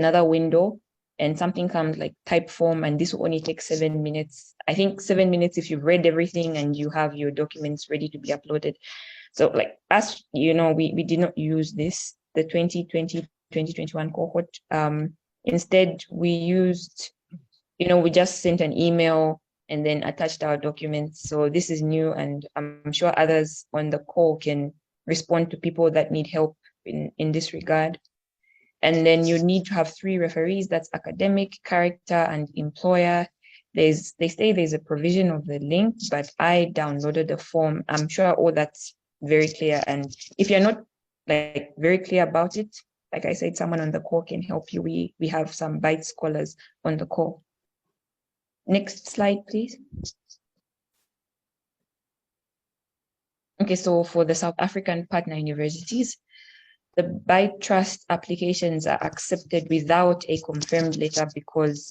another window and something comes like type form, and this will only take 7 minutes. I think 7 minutes if you've read everything and you have your documents ready to be uploaded. So like, as you know, we did not use this, the 2020-2021 cohort. Instead, we used, we just sent an email and then attached our documents. So this is new, and I'm sure others on the call can respond to people that need help in this regard. And then you need to have 3 referees, that's academic, character, and employer. They say there's a provision of the link, but I downloaded the form. I'm sure all that's very clear. And if you're not like very clear about it, like I said, someone on the call can help you. We have some Beit scholars on the call. Next slide, please. Okay, so for the South African partner universities, the Beit Trust applications are accepted without a confirmed letter because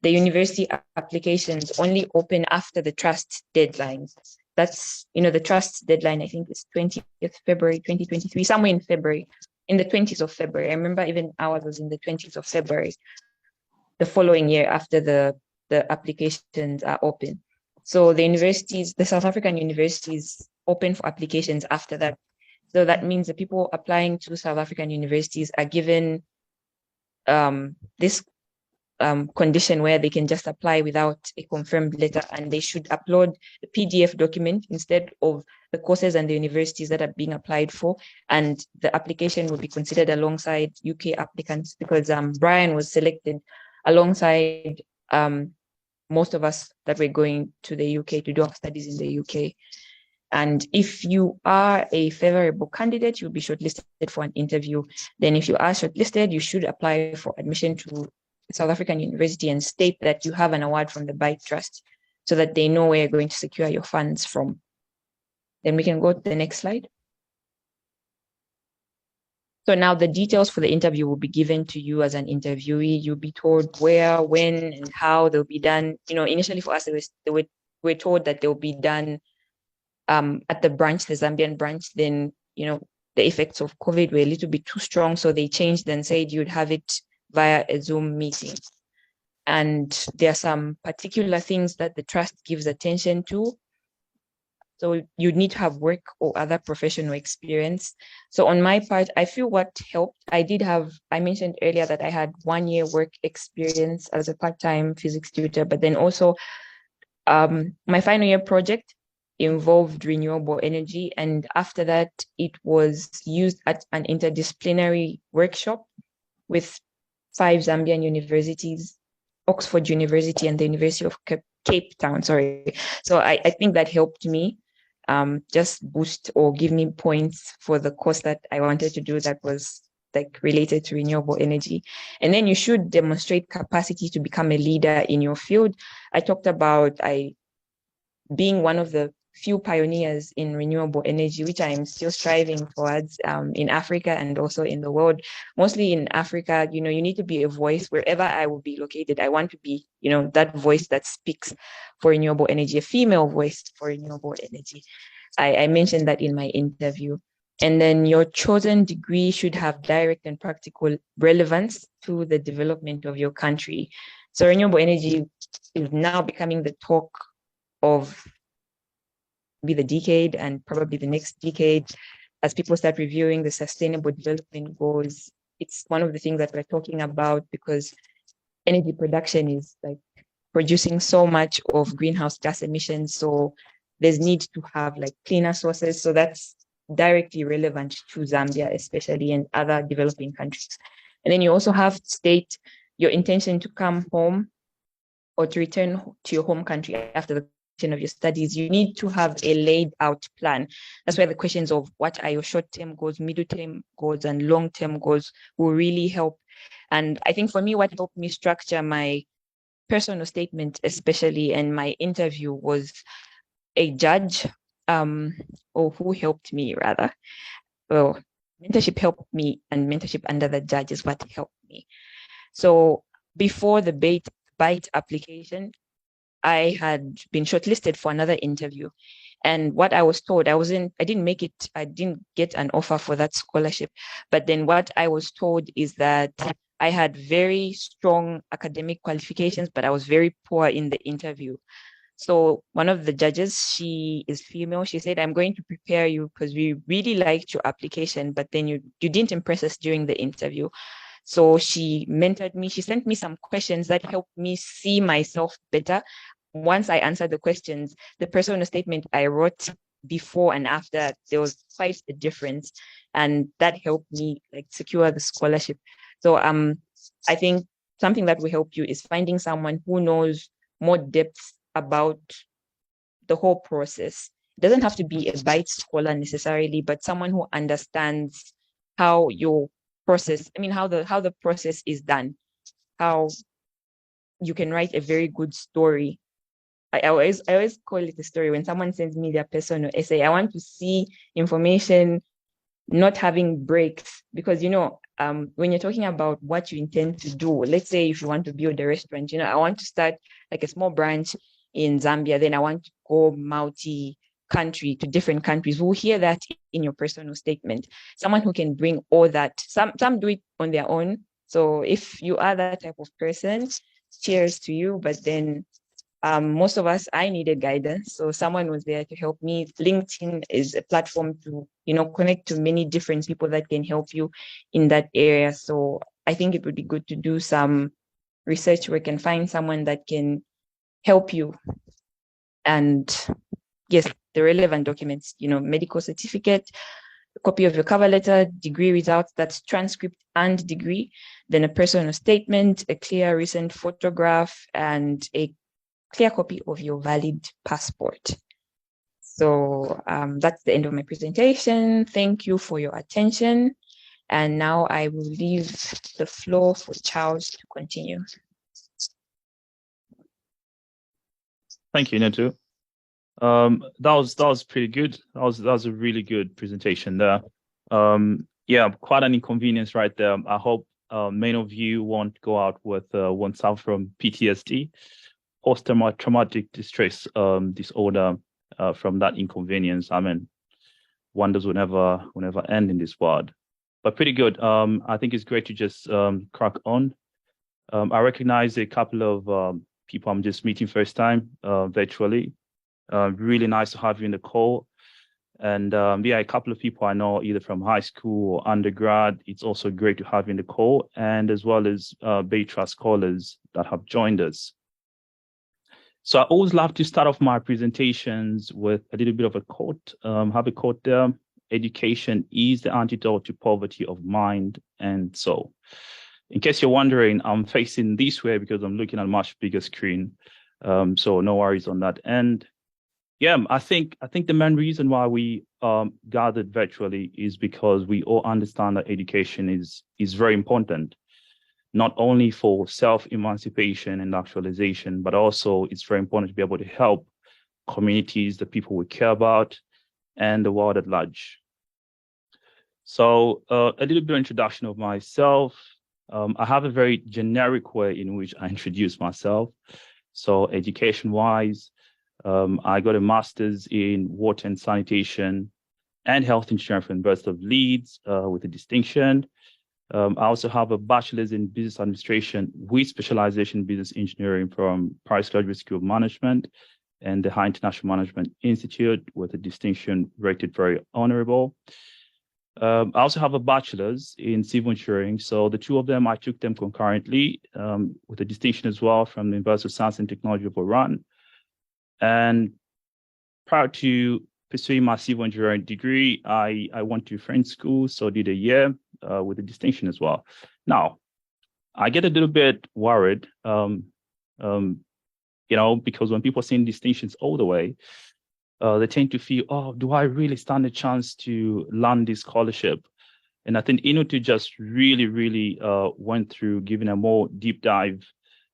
the university applications only open after the trust deadline. That's, the trust deadline, I think is 20th February 2023, somewhere in February, in the 20th of February. I remember even ours was in the 20th of February, the following year after the applications are open. So the universities, the South African universities open for applications after that. So that means the people applying to South African universities are given this condition where they can just apply without a confirmed letter, and they should upload the PDF document instead of the courses and the universities that are being applied for. And the application will be considered alongside UK applicants, because Brian was selected alongside most of us that were going to the UK to do our studies in the UK. And if you are a favorable candidate, you'll be shortlisted for an interview. Then if you are shortlisted, you should apply for admission to South African University and state that you have an award from the Beit Trust so that they know where you're going to secure your funds from. Then we can go to the next slide. So now the details for the interview will be given to you as an interviewee. You'll be told where, when, and how they'll be done. Initially for us, we're told that they'll be done at the branch, the Zambian branch. Then, the effects of COVID were a little bit too strong, so they changed and said you'd have it via a Zoom meeting. And there are some particular things that the trust gives attention to. So you need to have work or other professional experience. So on my part, I feel what helped, I mentioned earlier that I had 1 year work experience as a part-time physics tutor, but then also my final year project involved renewable energy. And after that, it was used at an interdisciplinary workshop with 5 Zambian universities, Oxford University and the University of Cape Town, sorry. So I think that helped me just boost or give me points for the course that I wanted to do that was like related to renewable energy. And then you should demonstrate capacity to become a leader in your field. I talked about being one of the few pioneers in renewable energy, which I am still striving towards in Africa and also in the world. Mostly in Africa, you need to be a voice wherever I will be located. I want to be, that voice that speaks for renewable energy, a female voice for renewable energy. I mentioned that in my interview. And then your chosen degree should have direct and practical relevance to the development of your country. So renewable energy is now becoming the talk of the decade and probably the next decade as people start reviewing the sustainable development goals. It's one of the things that we're talking about because energy production is like producing so much of greenhouse gas emissions. So there's need to have like cleaner sources. So that's directly relevant to Zambia, especially, and other developing countries. And then you also have to state your intention to come home or to return to your home country after the of your studies. You need to have a laid out plan. That's where the questions of what are your short-term goals, middle-term goals, and long-term goals will really help. And I think for me, what helped me structure my personal statement, especially, and my interview was a judge, or who helped me rather. Well, mentorship helped me, and mentorship under the judge is what helped me. So before the Beit application, I had been shortlisted for another interview. And what I was told, I didn't make it, I didn't get an offer for that scholarship. But then what I was told is that I had very strong academic qualifications, but I was very poor in the interview. So one of the judges, she is female. She said, I'm going to prepare you because we really liked your application, but then you didn't impress us during the interview. So she mentored me. She sent me some questions that helped me see myself better. Once I answered the questions, the personal statement I wrote before and after, there was quite a difference. And that helped me like secure the scholarship. So I think something that will help you is finding someone who knows more depth about the whole process. It doesn't have to be a Beit scholar necessarily, but someone who understands how your process, how the process is done, how you can write a very good story. I always call it a story when someone sends me their personal essay. I want to see information not having breaks because when you're talking about what you intend to do, let's say if you want to build a restaurant, I want to start like a small branch in Zambia, then I want to go multi-country to different countries. We'll hear that in your personal statement. Someone who can bring all that. Some do it on their own. So if you are that type of person, cheers to you. But then most of us, I needed guidance. So someone was there to help me. LinkedIn is a platform to, connect to many different people that can help you in that area. So I think it would be good to do some research work and find someone that can help you. And yes, the relevant documents, medical certificate, a copy of your cover letter, degree results, that's transcript and degree, then a personal statement, a clear recent photograph, and a clear copy of your valid passport. So that's the end of my presentation. Thank you for your attention. And now I will leave the floor for Charles to continue. Thank you, Netu. That was pretty good. That was a really good presentation there. Yeah, quite an inconvenience right there. I hope many of you won't go out with one suffer from PTSD, post-traumatic distress disorder from that inconvenience. Wonders will never end in this world. But pretty good. I think it's great to just crack on. I recognize a couple of people I'm just meeting first time virtually. Really nice to have you in the call. And a couple of people I know either from high school or undergrad. It's also great to have you in the call, and as well as Beit Trust scholars that have joined us. So I always love to start off my presentations with a little bit of a quote. Have a quote there. Education is the antidote to poverty of mind and soul. In case you're wondering, I'm facing this way because I'm looking at a much bigger screen. So no worries on that end. Yeah, I think the main reason why we gathered virtually is because we all understand that education is very important, not only for self-emancipation and actualization, but also it's very important to be able to help communities, the people we care about, and the world at large. So a little bit of introduction of myself. I have a very generic way in which I introduce myself. So education-wise, I got a master's in water and sanitation and health insurance from the University of Leeds with a distinction. I also have a bachelor's in business administration with specialization in business engineering from Paris Graduate School of Management and the High International Management Institute with a distinction rated very honorable. I also have a bachelor's in civil engineering. So the two of them, I took them concurrently with a distinction as well from the University of Science and Technology of Iran. And prior to pursuing my civil engineering degree, I went to French school, so did a year with a distinction as well. Now, I get a little bit worried, because when people are seeing distinctions all the way, they tend to feel, oh, do I really stand a chance to land this scholarship? And I think Inutu just really went through giving a more deep dive,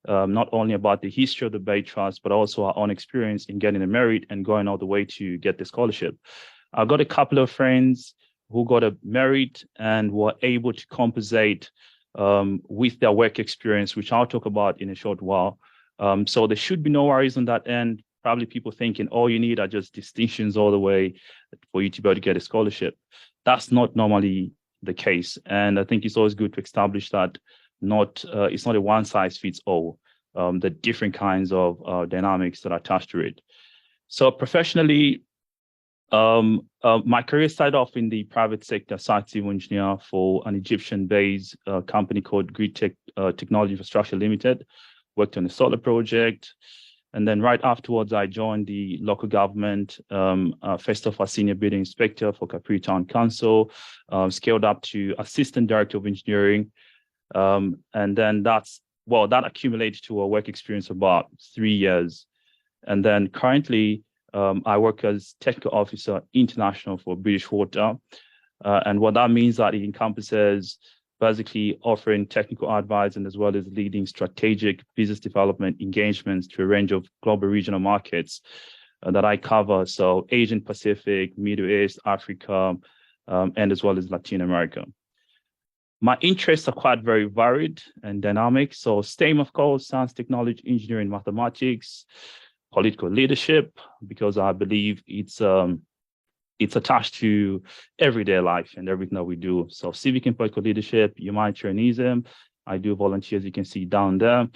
not only about the history of the Beit Trust, but also our own experience in getting a merit and going all the way to get the scholarship. I've got a couple of friends who got a merit and were able to compensate with their work experience, which I'll talk about in a short while. So there should be no worries on that end. Probably people thinking all you need are just distinctions all the way for you to be able to get a scholarship. That's not normally the case. And I think it's always good to establish that it's not a one size fits all. The different kinds of dynamics that are attached to it. So professionally, my career started off in the private sector, site civil engineer for an Egyptian-based company called Grid Technology Infrastructure Limited. Worked on a solar project. And then right afterwards, I joined the local government, first off as senior building inspector for Capri Town Council, scaled up to assistant director of engineering. And then that accumulated to a work experience of about 3 years. And then currently, I work as technical officer international for British Water. And what that means that it encompasses basically offering technical advice and as well as leading strategic business development engagements to a range of global regional markets that I cover. So Asian Pacific, Middle East, Africa, and as well as Latin America. My interests are quite very varied and dynamic. So STEM, of course, science, technology, engineering, mathematics, political leadership, because I believe it's attached to everyday life and everything that we do. So civic and political leadership, humanitarianism, I do volunteer, as you can see down there.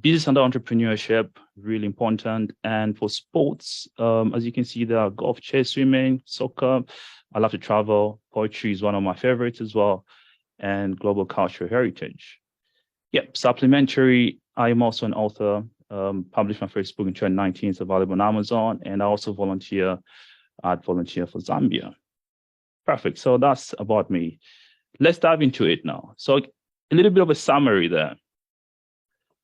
Business and entrepreneurship, really important. And for sports, as you can see there, golf, chess, swimming, soccer. I love to travel. Poetry is one of my favorites as well. And global cultural heritage. Yep, supplementary, I am also an author. Published my first book in 2019, it's available on Amazon. And I also volunteer for Zambia. Perfect. So that's about me. Let's dive into it now. So a little bit of a summary there.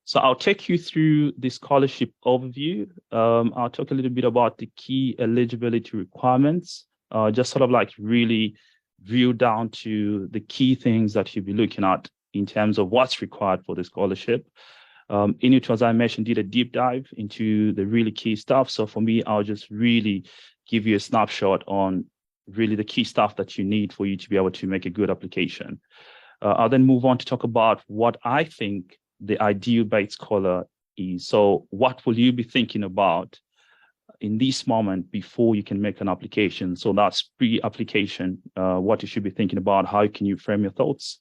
So I'll take you through the scholarship overview. I'll talk a little bit about the key eligibility requirements, just sort of like really drill down to the key things that you'll be looking at in terms of what's required for the scholarship. In it, as I mentioned, did a deep dive into the really key stuff. So for me, I'll just really give you a snapshot on really the key stuff that you need for you to be able to make a good application. I'll then move on to talk about what I think the ideal Beit Scholar is. So what will you be thinking about in this moment before you can make an application? So that's pre-application, what you should be thinking about, how can you frame your thoughts?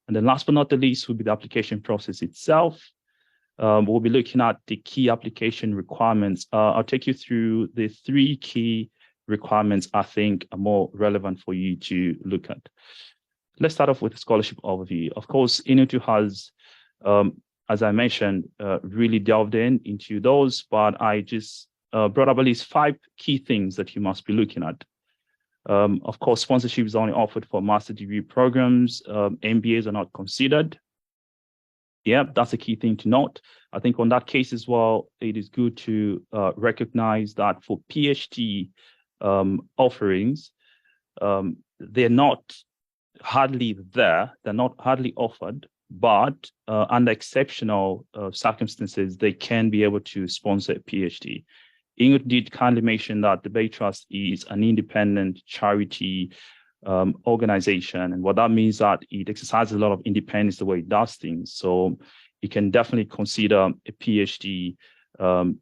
And then last but not the least will be the application process itself. We'll be looking at the key application requirements. I'll take you through the 3 key requirements I think are more relevant for you to look at. Let's start off with the scholarship overview. Of course, Inutu has, as I mentioned, really delved into those, but I just brought up at least 5 key things that you must be looking at. Of course, sponsorship is only offered for master's degree programs. MBAs are not considered. Yeah, that's a key thing to note. I think on that case as well, it is good to recognize that for PhD offerings, they're not hardly there, they're not hardly offered, but under exceptional circumstances, they can be able to sponsor a PhD. Ingrid did kindly mention that the Beit Trust is an independent charity organization. And what that means that it exercises a lot of independence the way it does things. So you can definitely consider a PhD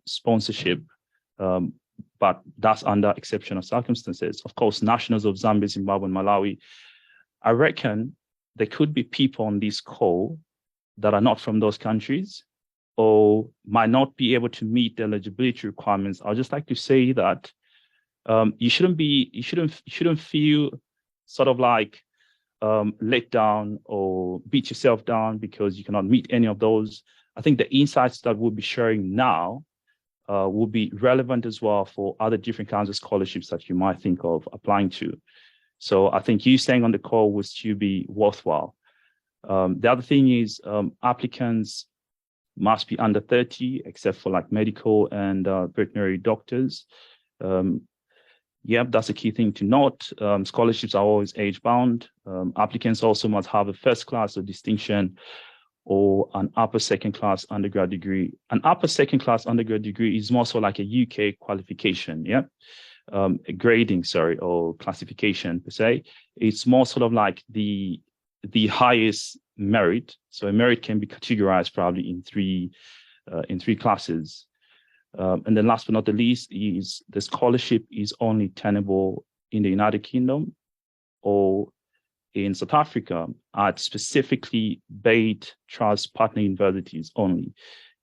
sponsorship, but that's under exceptional circumstances. Of course, nationals of Zambia, Zimbabwe, and Malawi, I reckon there could be people on this call that are not from those countries or might not be able to meet the eligibility requirements. I'd just like to say that you shouldn't feel sort of like let down or beat yourself down because you cannot meet any of those. I think the insights that we'll be sharing now will be relevant as well for other different kinds of scholarships that you might think of applying to. So I think you staying on the call will still be worthwhile. The other thing is applicants must be under 30, except for like medical and veterinary doctors. Yep, that's a key thing to note. Scholarships are always age-bound. Applicants also must have a first class or distinction or an upper second class undergrad degree. An upper second class undergrad degree is more so like a UK qualification, yeah? A grading, or classification per se. It's more sort of like the highest merit. So a merit can be categorized probably in three classes. And then last but not the least is the scholarship is only tenable in the United Kingdom or in South Africa at specifically Beit Trust partner universities only.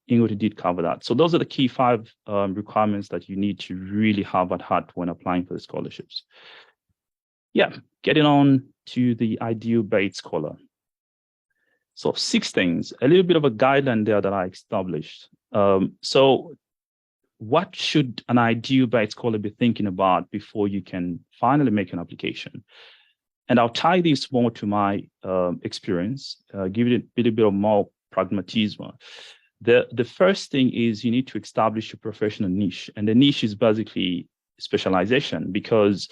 Ingrid did cover that. So those are the key 5 requirements that you need to really have at heart when applying for the scholarships. Yeah, getting on to the ideal Beit scholar. So 6 things, a little bit of a guideline there that I established. So what should an ideal Beit scholar be thinking about before you can finally make an application? And I'll tie this more to my experience, give it a little bit of more pragmatism. The first thing is you need to establish a professional niche. And the niche is basically specialization, because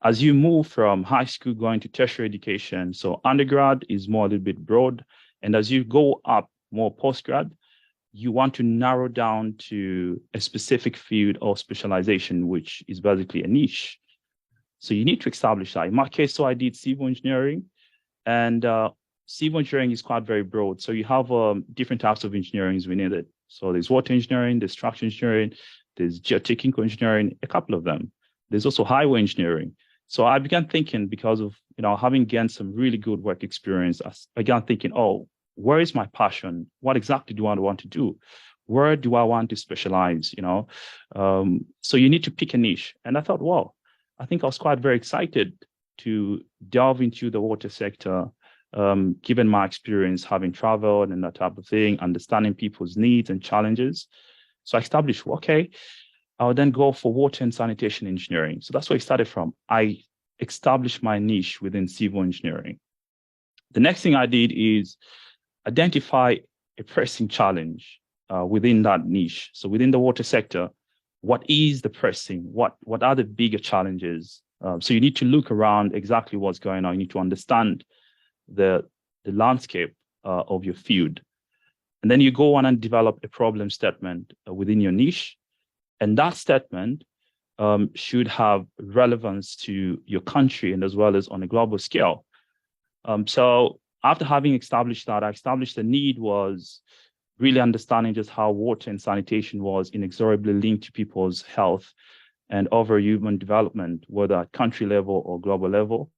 as you move from high school going to tertiary education, so undergrad is more a little bit broad. And as you go up more postgrad, you want to narrow down to a specific field or specialization, which is basically a niche. So you need to establish that. In my case, so I did civil engineering, and civil engineering is quite very broad. So you have different types of engineering within it. So there's water engineering, there's structural engineering, there's geotechnical engineering, a couple of them. There's also highway engineering. So I began thinking, because of having gained some really good work experience, I began thinking, oh, where is my passion? What exactly do I want to do? Where do I want to specialize? So you need to pick a niche. And I thought, wow, I think I was quite very excited to delve into the water sector, given my experience having traveled and that type of thing, understanding people's needs and challenges. So I established, okay, I'll then go for water and sanitation engineering. So that's where I started from. I established my niche within civil engineering. The next thing I did is identify a pressing challenge within that niche. So within the water sector, what is the pressing? What are the bigger challenges? So you need to look around exactly what's going on. You need to understand the landscape of your field. And then you go on and develop a problem statement within your niche. And that statement should have relevance to your country and as well as on a global scale. So after having established that, I established the need was really understanding just how water and sanitation was inexorably linked to people's health and overall human development, whether at country level or global level.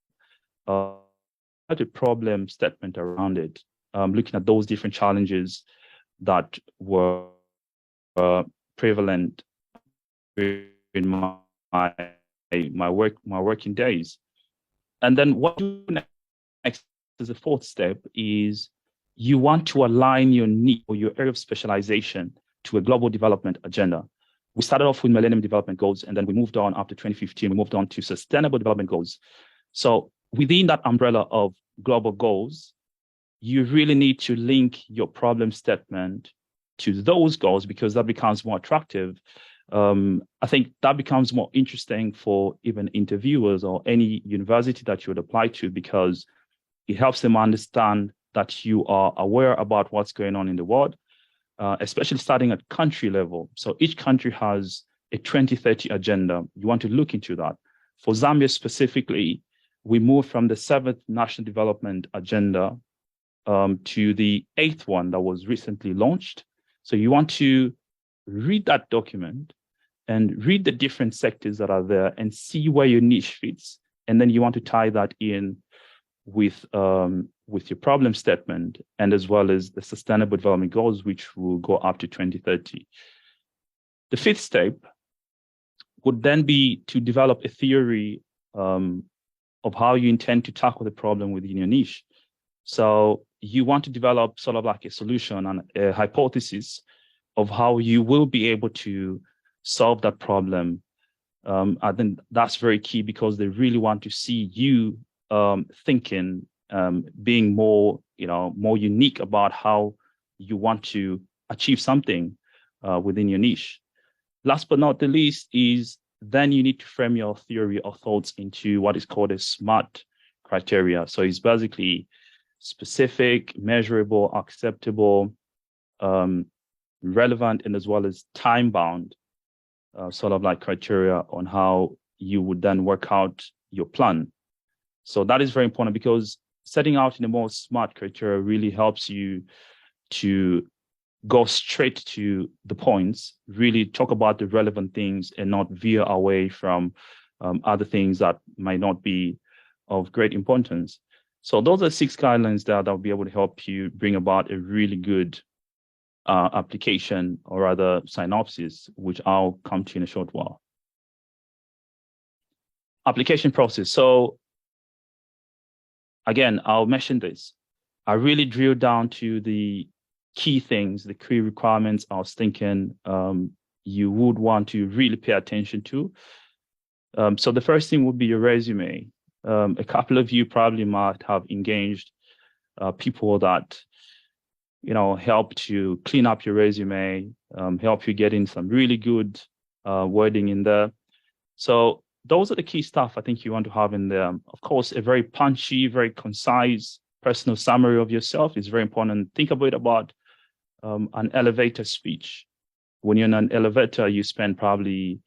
Had a problem statement around it, looking at those different challenges that were prevalent in my working days. And then what you do next as a 4th step is you want to align your need or your area of specialization to a global development agenda. We started off with Millennium Development Goals, and then we moved on after 2015, we moved on to Sustainable Development Goals. So within that umbrella of global goals, you really need to link your problem statement to those goals, because that becomes more attractive. I think that becomes more interesting for even interviewers or any university that you would apply to, because it helps them understand that you are aware about what's going on in the world, especially starting at country level. So each country has a 2030 agenda. You want to look into that. For Zambia specifically, we moved from the 7th National Development Agenda to the 8th one that was recently launched. So you want to read that document and read the different sectors that are there and see where your niche fits. And then you want to tie that in with your problem statement and as well as the Sustainable Development Goals, which will go up to 2030. The 5th step would then be to develop a theory of how you intend to tackle the problem within your niche. So you want to develop sort of like a solution and a hypothesis of how you will be able to solve that problem. I think that's very key, because they really want to see you thinking, being more unique about how you want to achieve something within your niche. Last but not the least is then you need to frame your theory or thoughts into what is called a SMART criteria. So it's basically specific, measurable, acceptable, relevant, and as well as time-bound sort of like criteria on how you would then work out your plan. So that is very important, because setting out in a more SMART criteria really helps you to go straight to the points, really talk about the relevant things and not veer away from other things that might not be of great importance. So those are 6 guidelines that will be able to help you bring about a really good application, or rather synopsis, which I'll come to in a short while. Application process. So again, I'll mention this. I really drill down to the key things, the key requirements I was thinking you would want to really pay attention to. So the first thing would be your resume. A couple of you probably might have engaged people that, help to clean up your resume, help you get in some really good wording in there. So those are the key stuff I think you want to have in there. Of course, a very punchy, very concise personal summary of yourself is very important. Think about an elevator speech. When you're in an elevator, you spend probably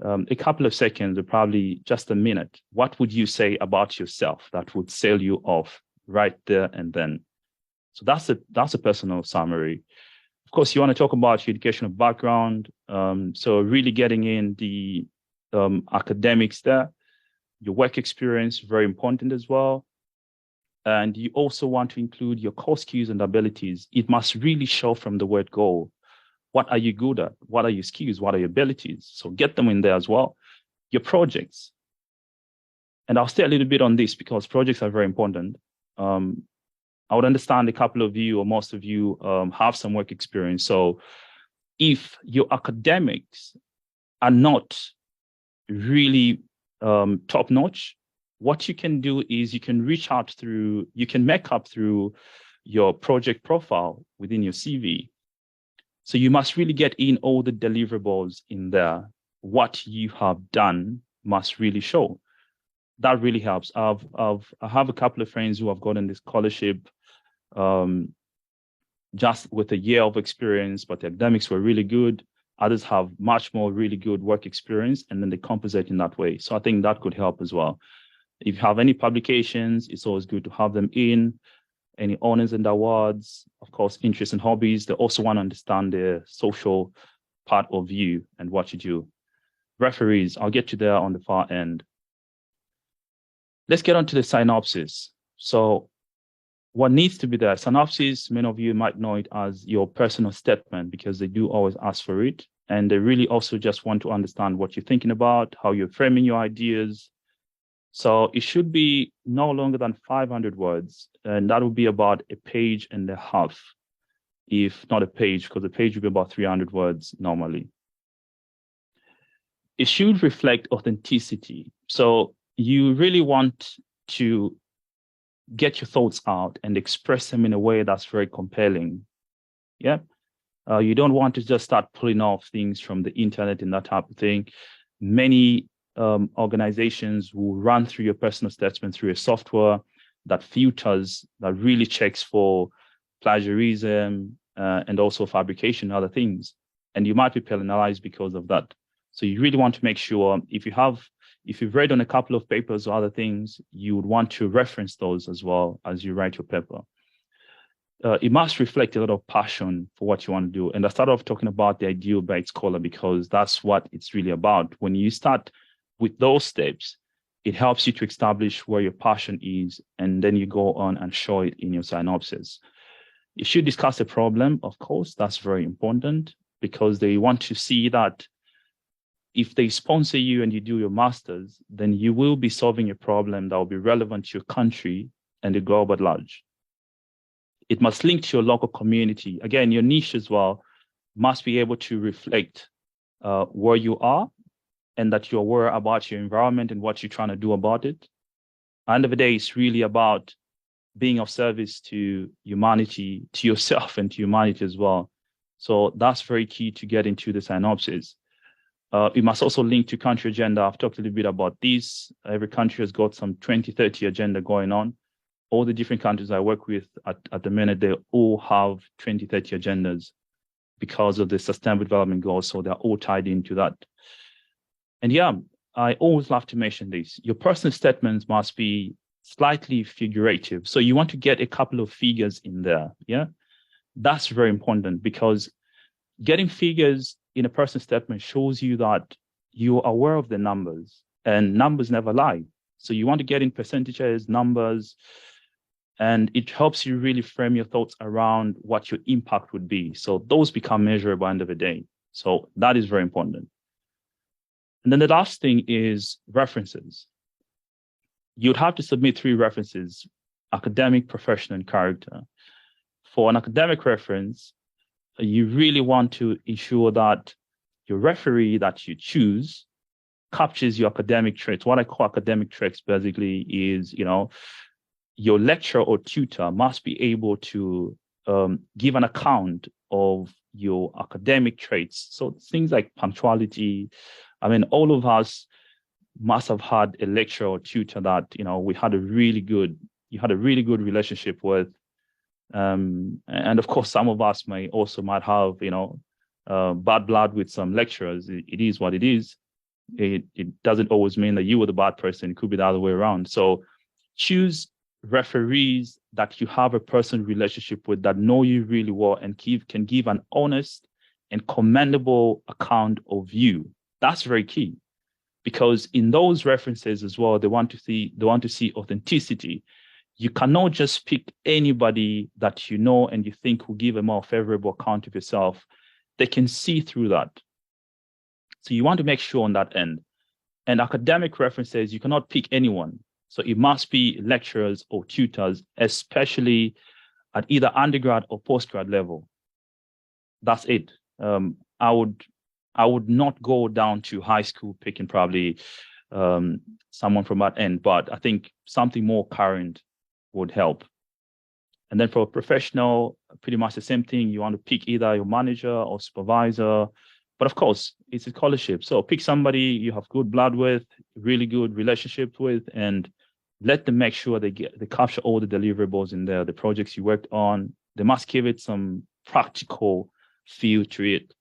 a couple of seconds or probably just a minute. What would you say about yourself that would sell you off right there and then? So that's a personal summary. Of course, you want to talk about your educational background. So really getting in the academics there, your work experience, very important as well. And you also want to include your core skills and abilities. It must really show from the word go. What are you good at? What are your skills? What are your abilities? So get them in there as well. Your projects. And I'll stay a little bit on this because projects are very important. I would understand a couple of you or most of you have some work experience. So if your academics are not really top-notch, what you can do is you can make up through your project profile within your CV. So you must really get in all the deliverables in there. What you have done must really show. That really helps. I have a couple of friends who have gotten this scholarship just with a year of experience, but the academics were really good. Others have much more really good work experience, and then they compensate in that way. So I think that could help as well. If you have any publications, it's always good to have them in. Any honors and awards, of course, interests and hobbies. They also want to understand the social part of you and what you do. Referees, I'll get you there on the far end. Let's get on to the synopsis. So what needs to be there? Synopsis, many of you might know it as your personal statement because they do always ask for it. And they really also just want to understand what you're thinking about, how you're framing your ideas. So it should be no longer than 500 words, and that would be about a page and a half, if not a page, because a page would be about 300 words normally. It should reflect authenticity. So you really want to get your thoughts out and express them in a way that's very compelling. Yeah. You don't want to just start pulling off things from the internet and that type of thing. Many organizations will run through your personal statement through a software that filters, that really checks for plagiarism and also fabrication and other things. And you might be penalized because of that. So you really want to make sure if you've read on a couple of papers or other things, you would want to reference those as well as you write your paper. It must reflect a lot of passion for what you want to do. And I started off talking about the ideal Beit scholar because that's what it's really about. When you start with those steps, it helps you to establish where your passion is, and then you go on and show it in your synopsis. You should discuss a problem, of course, that's very important because they want to see that if they sponsor you and you do your master's, then you will be solving a problem that will be relevant to your country and the globe at large. It must link to your local community. Again, your niche as well must be able to reflect where you are and that you're aware about your environment and what you're trying to do about it. At the end of the day, it's really about being of service to humanity, to yourself and to humanity as well. So that's very key to get into the synopsis. It must also link to country agenda. I've talked a little bit about this. Every country has got some 2030 agenda going on. All the different countries I work with at the minute, they all have 2030 agendas because of the Sustainable Development Goals. So they're all tied into that. And yeah, I always love to mention this. Your personal statements must be slightly figurative. So you want to get a couple of figures in there. Yeah, that's very important because getting figures in a personal statement shows you that you're aware of the numbers, and numbers never lie. So you want to get in percentages, numbers, And it helps you really frame your thoughts around what your impact would be. So those become measurable at the end of the day. So that is very important. And then the last thing is references. You'd have to submit 3 references: academic, professional, and character. For an academic reference, you really want to ensure that your referee that you choose captures your academic traits. What I call academic traits basically is, your lecturer or tutor must be able to give an account of your academic traits. So things like punctuality. I mean, all of us must have had a lecturer or tutor that, you had a really good relationship with. And of course, some of us might have, bad blood with some lecturers. It is what it is. It doesn't always mean that you were the bad person. It could be the other way around. So choose referees that you have a personal relationship with, that know you really well and can give an honest and commendable account of you. That's very key, because in those references as well, they want to see authenticity. You cannot just pick anybody that you know and you think will give a more favorable account of yourself. They can see through that. So you want to make sure on that end. And academic references, you cannot pick anyone. So it must be lecturers or tutors, especially at either undergrad or postgrad level. That's it. I would not go down to high school picking probably someone from that end, but I think something more current would help. And then for a professional, pretty much the same thing. You want to pick either your manager or supervisor, but of course, it's a scholarship. So pick somebody you have good blood with, really good relationship with, and let them make sure they capture all the deliverables in there, the projects you worked on. They must give it some practical feel to it.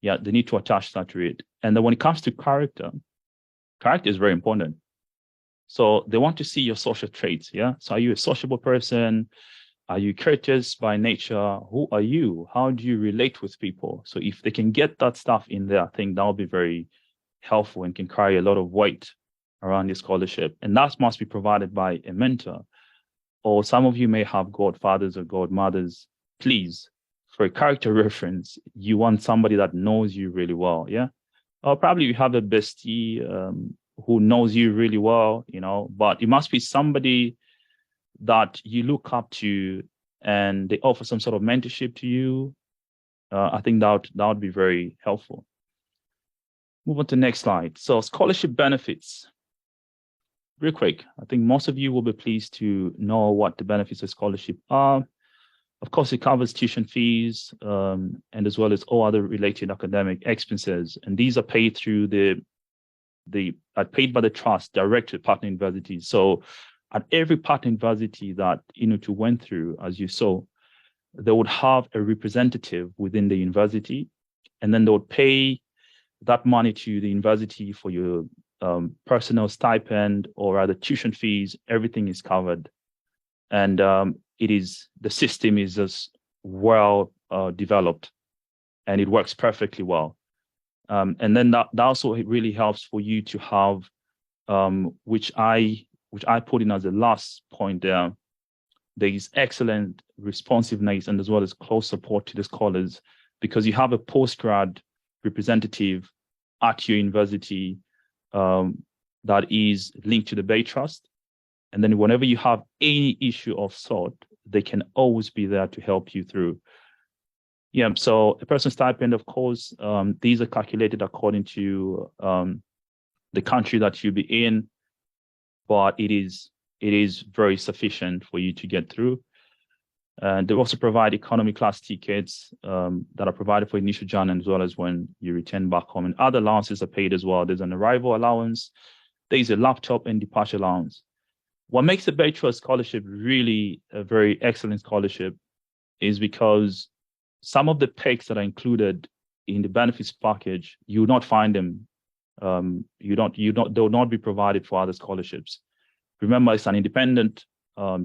Yeah, they need to attach that to it. And then when it comes to character is very important. So they want to see your social traits. Yeah. So are you a sociable person? Are you courteous by nature? Who are you? How do you relate with people? So if they can get that stuff in there, I think that will be very helpful and can carry a lot of weight around your scholarship. And that must be provided by a mentor. Or some of you may have godfathers or godmothers. Please, for a character reference, you want somebody that knows you really well. Yeah. Or probably you have a bestie who knows you really well, but it must be somebody that you look up to and they offer some sort of mentorship to you. I think that would be very helpful. Move on to the next slide. So scholarship benefits. Real quick, I think most of you will be pleased to know what the benefits of scholarship are. Of course, it covers tuition fees and as well as all other related academic expenses. And these are paid through paid by the trust direct to partner universities. So at every partner university that Inutu went through, as you saw, they would have a representative within the university, and then they would pay that money to the university for your personal stipend or rather tuition fees. Everything is covered, and the system is just well developed, and it works perfectly well. And then that also really helps for you to have, which I put in as the last point there. There is excellent responsiveness and as well as close support to the scholars, because you have a postgrad representative at your university that is linked to the Beit Trust. And then whenever you have any issue of sort, they can always be there to help you through. Yeah, so a person's stipend, of course, these are calculated according to the country that you'll be in, but it is very sufficient for you to get through. They also provide economy class tickets that are provided for initial journey as well as when you return back home. And other allowances are paid as well. There's an arrival allowance. There's a laptop and departure allowance. What makes the Beit Trust Scholarship really a very excellent scholarship is because some of the perks that are included in the benefits package, you will not find them. They will not be provided for other scholarships. Remember, it's an independent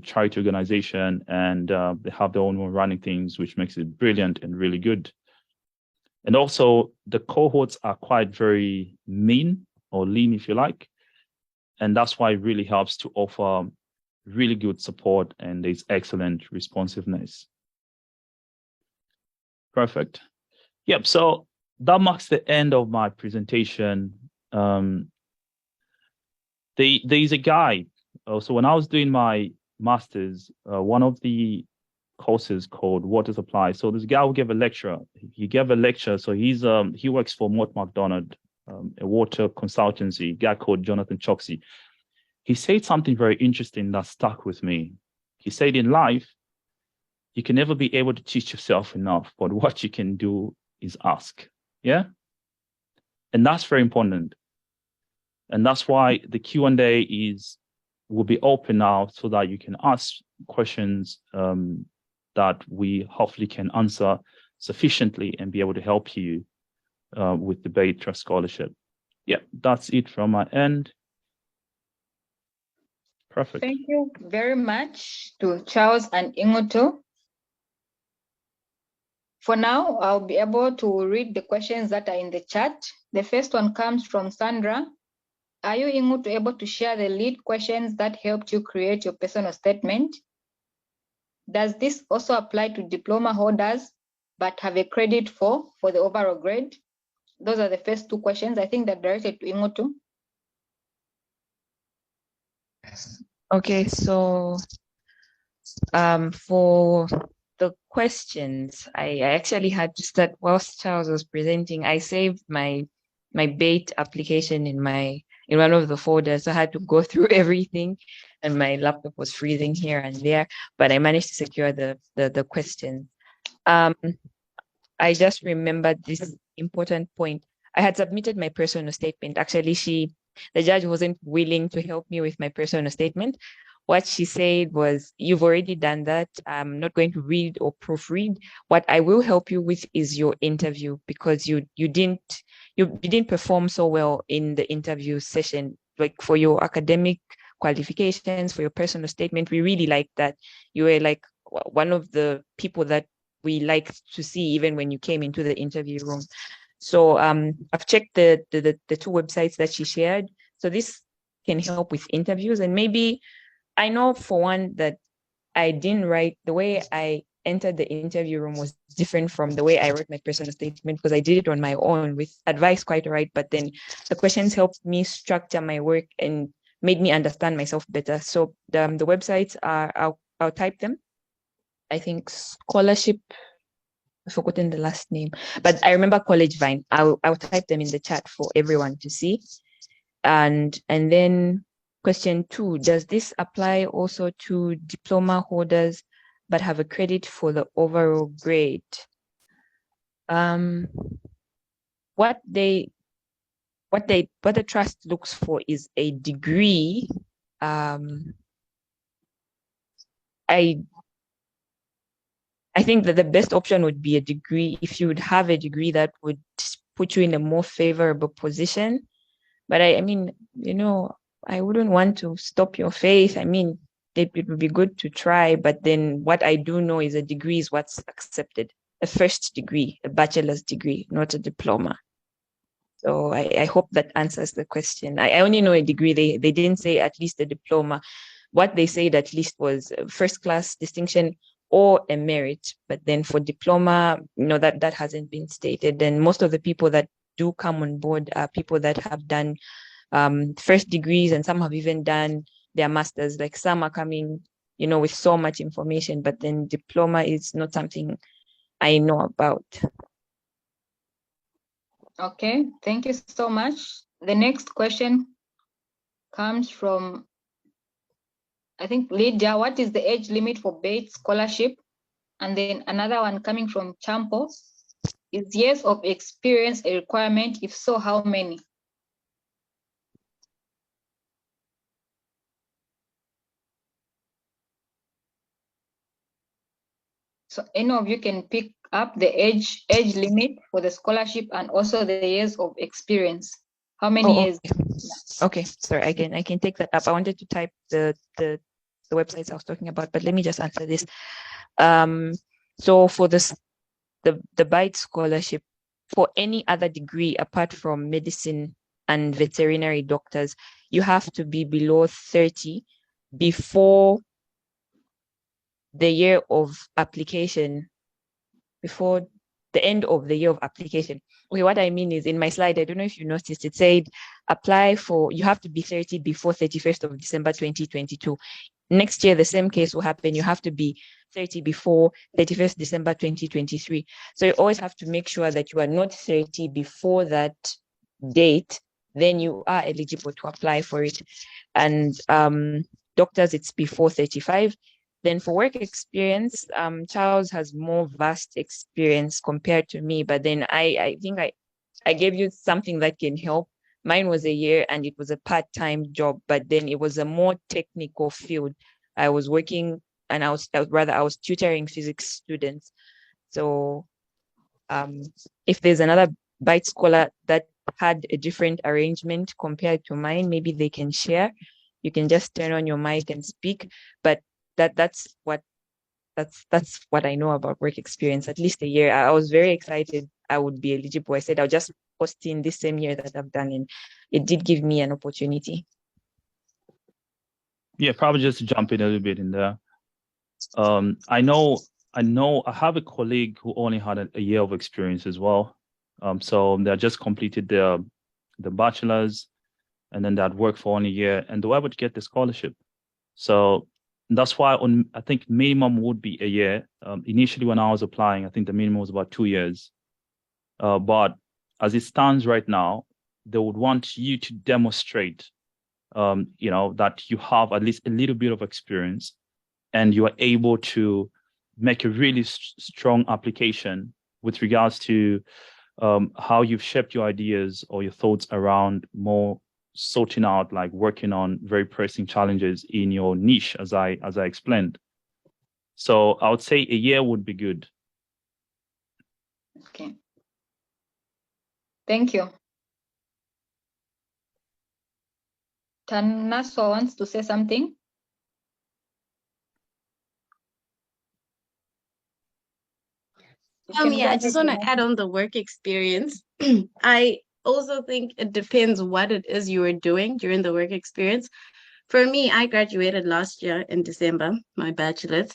charity organization, and they have their own way of running things, which makes it brilliant and really good. And also, the cohorts are quite very mean or lean, if you like. And that's why it really helps to offer really good support, and there's excellent responsiveness. Perfect. Yep. So that marks the end of my presentation. There's a guide. So when I was doing my master's, one of the courses called Water Supply. So this guy who gave a lecture. He gave a lecture. So he works for Mott MacDonald, a water consultancy. A guy called Jonathan Choksey. He said something very interesting that stuck with me. He said, in life, you can never be able to teach yourself enough, but what you can do is ask. Yeah. And that's very important. And that's why the Q&A will be open now so that you can ask questions that we hopefully can answer sufficiently and be able to help you with the Beit Trust Scholarship. Yeah, that's it from my end. Perfect. Thank you very much to Charles and Ingoto. For now, I'll be able to read the questions that are in the chat. The first one comes from Sandra. Are you, Ingoto, able to share the lead questions that helped you create your personal statement? Does this also apply to diploma holders but have a credit for the overall grade? Those are the first two questions. I think they're directed to Ingoto. Okay, so for the questions, I actually had to start whilst Charles was presenting. I saved my Beit application in one of the folders. So I had to go through everything, and my laptop was freezing here and there, but I managed to secure the questions. I just remembered this important point. I had submitted my personal statement. Actually, the judge wasn't willing to help me with my personal statement. What she said was, you've already done that. I'm not going to read or proofread. What I will help you with is your interview, because you didn't perform so well in the interview session, like for your academic qualifications, for your personal statement. We really liked that. You were like one of the people that we liked to see even when you came into the interview room. So I've checked the two websites that she shared. So this can help with interviews. And maybe I know for one that I didn't write, the way I entered the interview room was different from the way I wrote my personal statement, because I did it on my own with advice, quite all right. But then the questions helped me structure my work and made me understand myself better. So the websites are, I'll type them. I think Scholarship, I've forgotten the last name, but I remember College Vine. I'll type them in the chat for everyone to see. And then question 2, does this apply also to diploma holders but have a credit for the overall grade? What the trust looks for is a degree. I think that the best option would be a degree. If you would have a degree, that would put you in a more favorable position. But I mean, I wouldn't want to stop your faith. I mean, it would be good to try. But then what I do know is a degree is what's accepted. A first degree, a bachelor's degree, not a diploma. So I hope that answers the question. I only know a degree. They didn't say at least a diploma. What they said at least was first class distinction or a merit. But then for diploma, that hasn't been stated. And most of the people that do come on board are people that have done first degrees, and some have even done their masters. Like some are coming, with so much information, but then diploma is not something I know about. Okay, thank you so much. The next question comes from, I think, Lydia. What is the age limit for Beit Scholarship? And then another one coming from Champo. Is years of experience a requirement? If so, how many? So any of you can pick up the age limit for the scholarship and also the years of experience. How many years? Okay, sorry, I can take that up. I wanted to type the websites I was talking about, but let me just answer this. So for the Beit Scholarship, for any other degree apart from medicine and veterinary doctors, you have to be below 30 before the year of application, before the end of the year of application. Okay, what I mean is in my slide, I don't know if you noticed, it said you have to be 30 before 31st of December 2022. Next year, the same case will happen. You have to be 30 before 31st December 2023. So you always have to make sure that you are not 30 before that date, then you are eligible to apply for it. And doctors, it's before 35. Then for work experience, Charles has more vast experience compared to me, but then I think I gave you something that can help. Mine was a year and it was a part-time job, but then it was a more technical field. I was working and I was tutoring physics students. So if there's another Beit Scholar that had a different arrangement compared to mine, maybe they can share. You can just turn on your mic and speak. But that's what I know about work experience, at least a year. I was very excited I would be eligible. I said I'll just post in this same year that I've done, and it did give me an opportunity. Yeah, probably just to jump in a little bit in there. I know I have a colleague who only had a year of experience as well. So they just completed the bachelor's, and then they'd work for only a year, and they were able to get the scholarship. So that's why I think minimum would be a year. Initially, when I was applying, I think the minimum was about 2 years. But as it stands right now, they would want you to demonstrate, that you have at least a little bit of experience, and you are able to make a really strong application with regards to how you've shaped your ideas or your thoughts around more sorting out, like working on very pressing challenges in your niche, as I explained. So I would say a year would be good. Okay. Thank you. Tanaso wants to say something. Yeah, I just want to add on the work experience. I also think it depends what it is you were doing during the work experience. For me, I graduated last year in December, my bachelor's.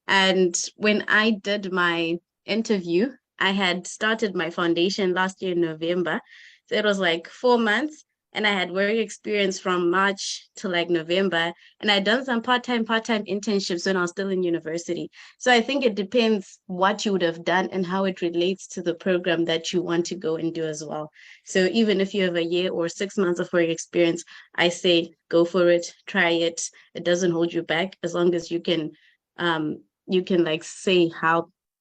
And when I did my interview, I had started my foundation last year in November. So it was like 4 months. And I had work experience from March to like November. And I'd done some part-time internships when I was still in university. So I think it depends what you would have done and how it relates to the program that you want to go and do as well. So even if you have a year or 6 months of work experience, I say go for it, try it. It doesn't hold you back as long as you can like say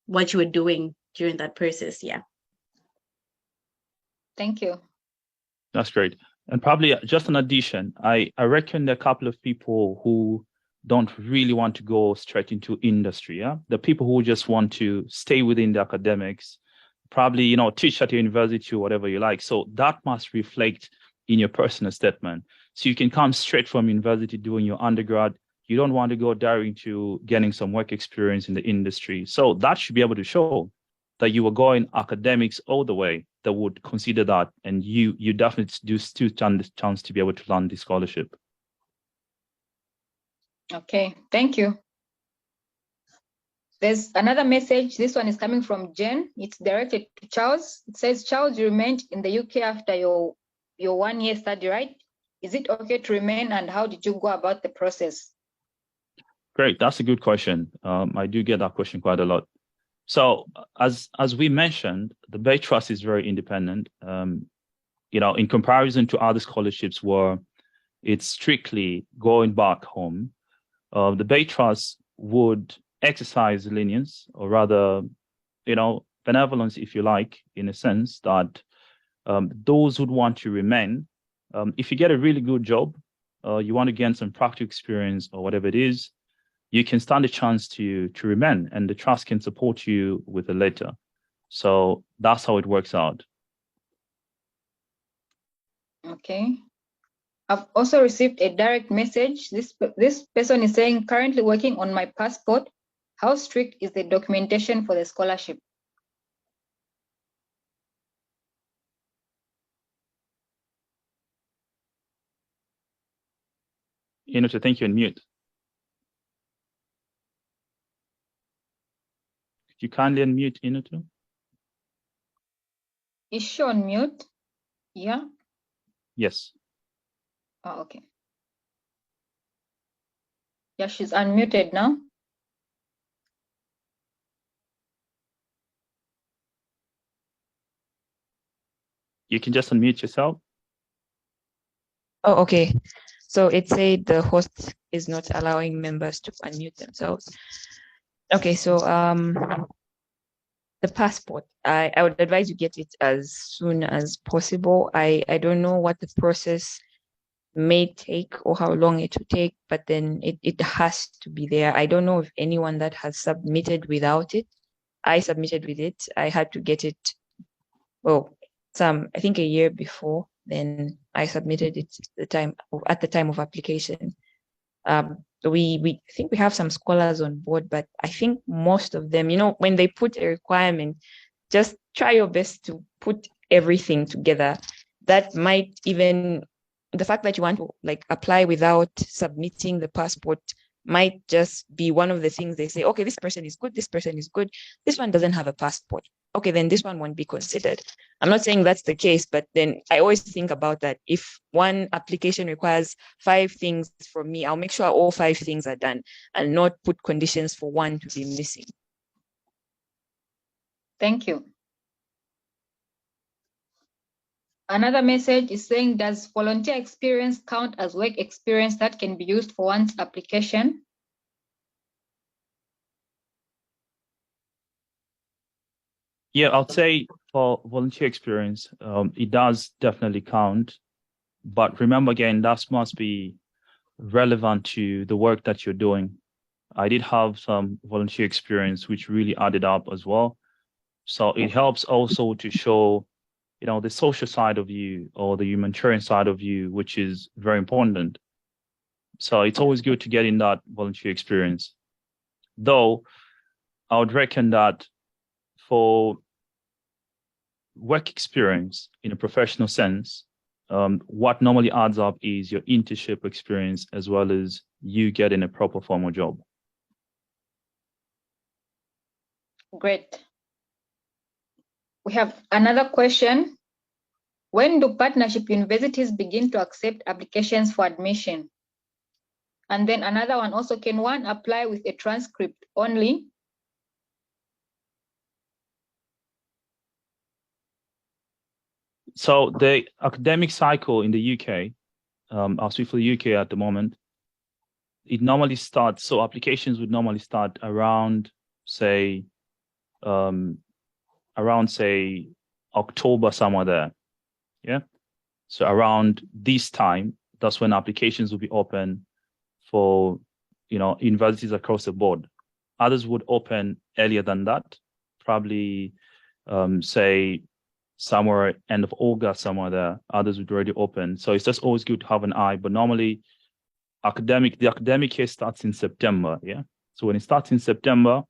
what you were doing during that process. Yeah. Thank you. That's great. And probably just an addition, I reckon there are a couple of people who don't really want to go straight into industry. Yeah, the people who just want to stay within the academics, probably teach at your university or whatever you like. So that must reflect in your personal statement. So you can come straight from university doing your undergrad. You don't want to go direct to getting some work experience in the industry. So that should be able to show that you were going academics all the way, that would consider that, and you definitely do still stand the chance to be able to land the scholarship. Okay, thank you. There's another message. This one is coming from Jen. It's directed to Charles. It says, Charles, you remained in the UK after your 1 year study, right? Is it okay to remain, and how did you go about the process? Great, that's a good question. I do get that question quite a lot. So as we mentioned, the Beit Trust is very independent. In comparison to other scholarships where it's strictly going back home, the Beit Trust would exercise lenience, or rather, benevolence, if you like, in a sense that those who want to remain, if you get a really good job, you want to gain some practical experience or whatever it is, you can stand a chance to remain, and the trust can support you with a letter. So that's how it works out. Okay. I've also received a direct message. This person is saying, currently working on my passport. How strict is the documentation for the scholarship? To think you're on mute. you kindly unmute Inutu? Is she on mute? Yeah. Yes. Oh, okay. Yeah, she's unmuted now. You can just unmute yourself. Oh, okay. So it said the host is not allowing members to unmute themselves. Okay, so the passport, I would advise you get it as soon as possible. I don't know what the process may take or how long it will take, but then it has to be there. I don't know if anyone that has submitted without it. I submitted with it. I had to get it, well, I think a year before, then I submitted it at the time of application. We think we have some scholars on board, but I think most of them, when they put a requirement, just try your best to put everything together. That might even, the fact that you want to apply without submitting the passport might just be one of the things they say, okay, this person is good, this one doesn't have a passport. Okay, then this one won't be considered. I'm not saying that's the case, but then I always think about that. If one application requires 5 things from me, I'll make sure all 5 things are done and not put conditions for one to be missing. Thank you. Another message is saying, does volunteer experience count as work experience that can be used for one's application? Yeah, I'll say for volunteer experience, it does definitely count. But remember again, that must be relevant to the work that you're doing. I did have some volunteer experience, which really added up as well. So it helps also to show, the social side of you or the humanitarian side of you, which is very important. So it's always good to get in that volunteer experience. Though I would reckon that for work experience in a professional sense, what normally adds up is your internship experience as well as you getting a proper formal job. Great. We have another question. When do partnership universities begin to accept applications for admission? And then another one also, can one apply with a transcript only? So the academic cycle in the UK, I'll speak for the UK at the moment, it normally starts, so applications would normally start around, say, October, somewhere there. Yeah. So around this time, that's when applications will be open for, universities across the board. Others would open earlier than that, probably, say, somewhere end of August, somewhere there. Others would already open. So it's just always good to have an eye. But normally, the academic year starts in September. Yeah. So when it starts in September,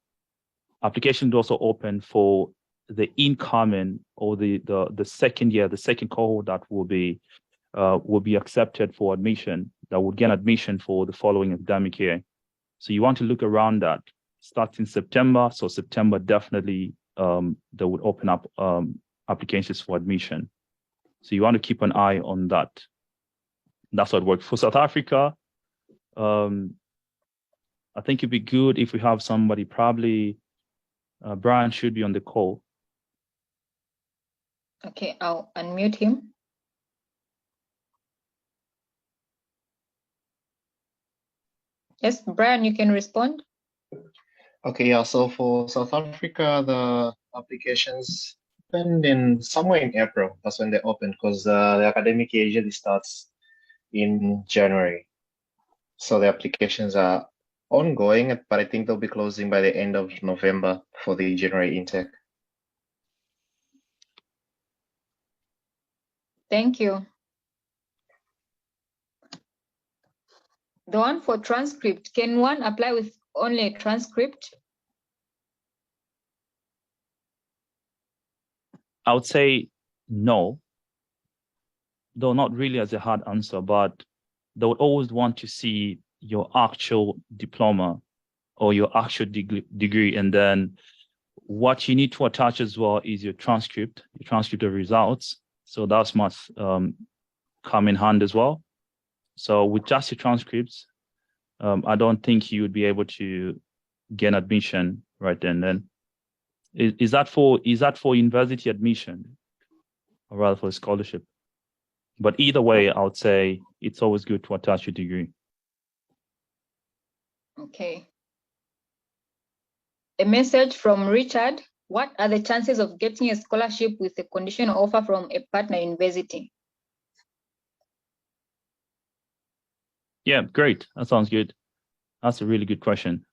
applications also open for the incoming or the second year, the second cohort that will be accepted for admission, that would gain admission for the following academic year. So you want to look around that. Starts in September. So September definitely they would open up applications for admission. So you want to keep an eye on that. That's what works. For South Africa, I think it'd be good if we have somebody, probably Brian should be on the call. Okay, I'll unmute him. Yes, Brian, you can respond. Okay, yeah, so for South Africa, the applications opened in somewhere in April. That's when they opened, because the academic year usually starts in January. So the applications are ongoing, but I think they'll be closing by the end of November for the January intake. Thank you. The one for transcript, can one apply with only a transcript? I would say no, though not really as a hard answer, but they would always want to see your actual diploma or your actual degree, and then what you need to attach as well is your transcript of results. So that must come in hand as well. So with just your transcripts, I don't think you would be able to gain admission right then. Is that for university admission or rather for a scholarship? But either way, I would say it's always good to attach your degree. Okay. A message from Richard. What are the chances of getting a scholarship with a conditional offer from a partner university? Yeah, great. That sounds good. That's a really good question.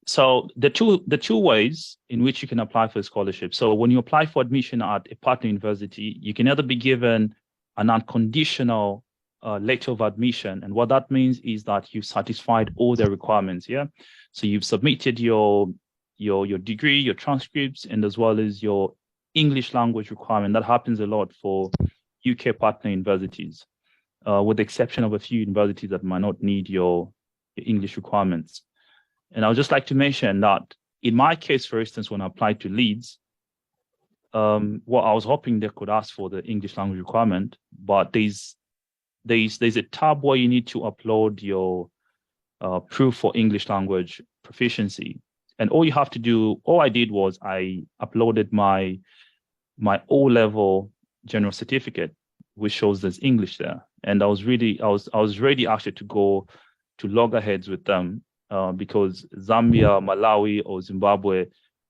So the two ways in which you can apply for a scholarship. So when you apply for admission at a partner university, you can either be given an unconditional letter of admission. And what that means is that you've satisfied all the requirements. Yeah. So you've submitted your degree, your transcripts, and as well as your English language requirement. That happens a lot for UK partner universities, with the exception of a few universities that might not need your English requirements. And I would just like to mention that in my case, for instance, when I applied to Leeds, what I was hoping they could ask for the English language requirement, but there's a tab where you need to upload your proof for English language proficiency. And all you have to do, all I did was I uploaded my O-level general certificate, which shows there's English there. And I was ready actually to go to loggerheads with them, because Zambia, Malawi, or Zimbabwe,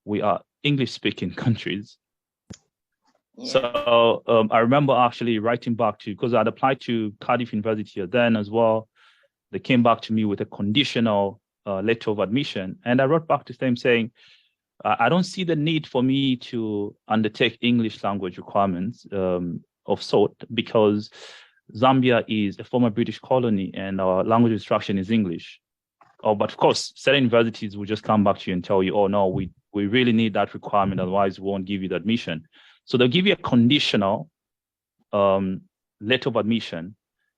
we are English-speaking countries. Yeah. So I remember actually writing back to, because I'd applied to Cardiff University then as well. They came back to me with a conditional letter of admission. And I wrote back to them saying, I don't see the need for me to undertake English language requirements of sort, because Zambia is a former British colony and our language instruction is English. Oh, but of course, certain universities will just come back to you and tell you, oh, no, we really need that requirement, otherwise we won't give you the admission. So they'll give you a conditional letter of admission.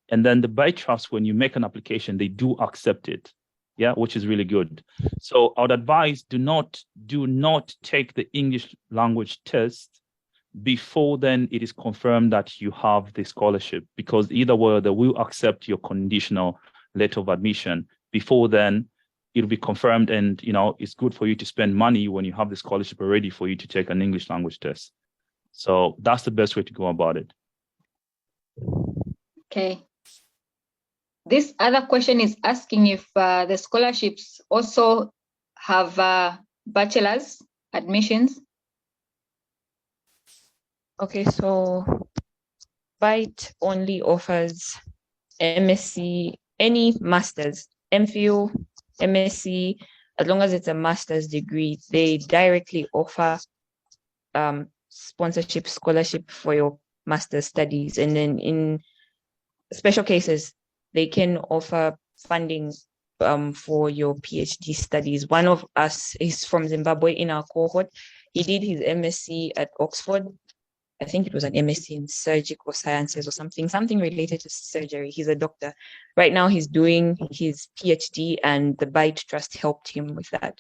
And then the Beit Trust, when you make an application, they do accept it. Yeah, which is really good. So I would advise, do not take the English language test before then it is confirmed that you have the scholarship, because either way they will accept your conditional letter of admission. Before then, it'll be confirmed, and it's good for you to spend money when you have the scholarship already for you to take an English language test. So that's the best way to go about it. Okay. This other question is asking if the scholarships also have bachelor's admissions. Okay, so Beit only offers MSc, any master's, MPhil, MSc, as long as it's a master's degree, they directly offer sponsorship, scholarship for your master's studies. And then in special cases, they can offer funding for your PhD studies. One of us is from Zimbabwe in our cohort. He did his MSc at Oxford. I think it was an MSc in surgical sciences or something related to surgery. He's a doctor. Right now he's doing his PhD and the Beit Trust helped him with that.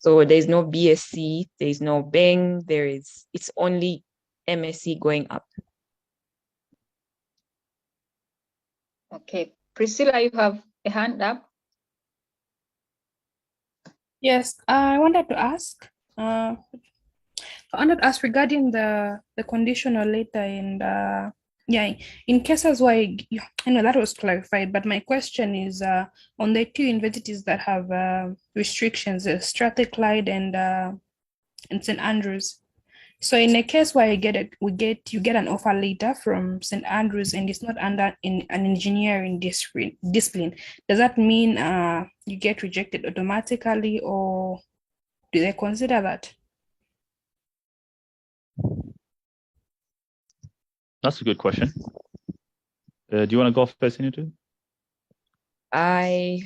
So there's no BSc, there's no Beng, it's only MSc going up. Okay, Priscilla, you have a hand up. Yes, I wanted to ask regarding the conditional letter, and in cases where I know that was clarified, but my question is on the two universities that have restrictions, Strathclyde and St. Andrews. So in a case where you get an offer letter from St. Andrews and it's not under an engineering discipline, does that mean you get rejected automatically, or do they consider that? That's a good question. Do you want to go first, Initu? I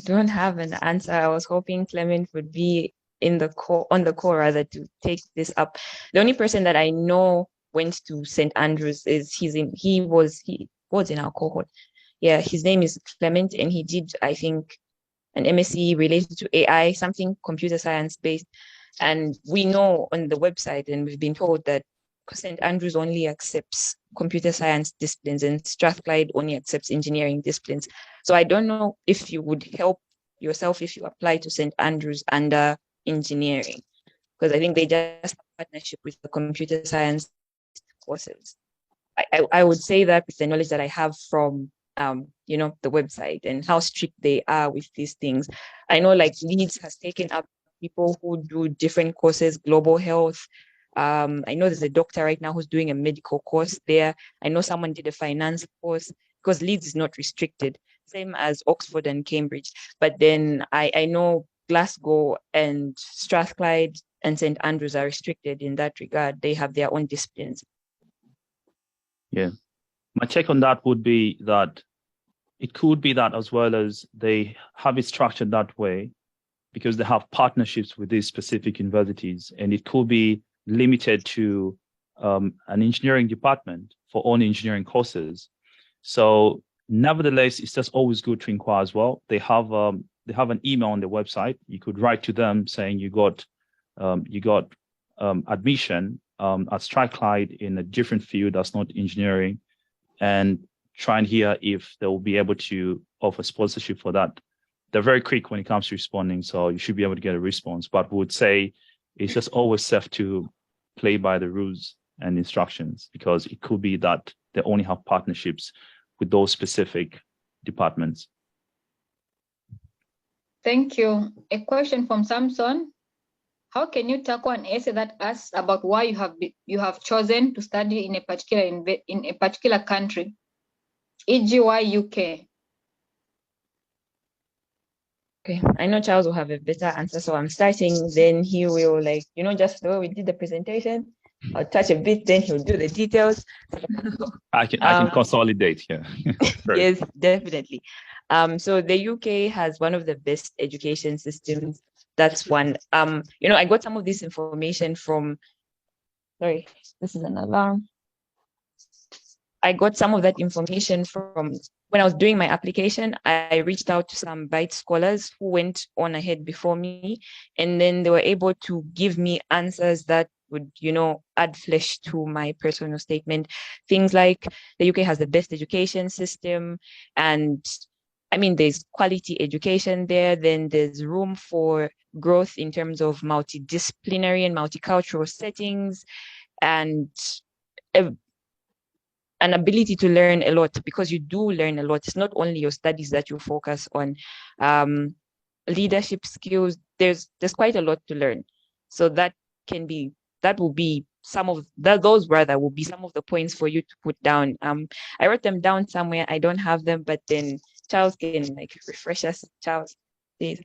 don't have an answer. I was hoping Clement would be on the call rather to take this up. The only person that I know went to St. Andrews is he was in our cohort. Yeah, his name is Clement, and he did, I think, an MSc related to AI, something computer science based. And we know on the website, and we've been told that St. Andrews only accepts computer science disciplines and Strathclyde only accepts engineering disciplines. So I don't know if you would help yourself if you apply to St. Andrews under engineering, because I think they just have a partnership with the computer science courses. I would say that with the knowledge that I have from the website and how strict they are with these things. I know like Leeds has taken up people who do different courses, global health. I know there's a doctor right now who's doing a medical course there. I know someone did a finance course because Leeds is not restricted, same as Oxford and Cambridge. But then I know Glasgow and Strathclyde and St. Andrews are restricted in that regard. They have their own disciplines. Yeah. My take on that would be that it could be that as well as they have it structured that way because they have partnerships with these specific universities, and it could be limited to an engineering department for only engineering courses. So nevertheless, it's just always good to inquire as well. They have an email on their website. You could write to them saying you got admission at Strathclyde in a different field that's not engineering, and try and hear if they will be able to offer sponsorship for that. They're very quick when it comes to responding, so you should be able to get a response. But we would say it's just always safe to play by the rules and instructions, because it could be that they only have partnerships with those specific departments. Thank you. A question from Samson. How can you tackle an essay that asks about why you have chosen to study in a particular country, e.g. why UK? Okay, I know Charles will have a better answer, so I'm starting. Then he will just the way we did the presentation. I'll touch a bit, then he'll do the details. I can consolidate here. Yes, definitely. So the UK has one of the best education systems. That's one. I got some of this information from, sorry, this is an alarm. I got some of that information from when I was doing my application. I reached out to some Beit scholars who went on ahead before me, and then they were able to give me answers that would, add flesh to my personal statement. Things like the UK has the best education system, and I mean, there's quality education there. Then there's room for growth in terms of multidisciplinary and multicultural settings, and an ability to learn a lot, because you do learn a lot. It's not only your studies that you focus on. Leadership skills, there's quite a lot to learn. So those will be some of the points for you to put down. I wrote them down somewhere. I don't have them, but then Charles can refresh us. Charles, please.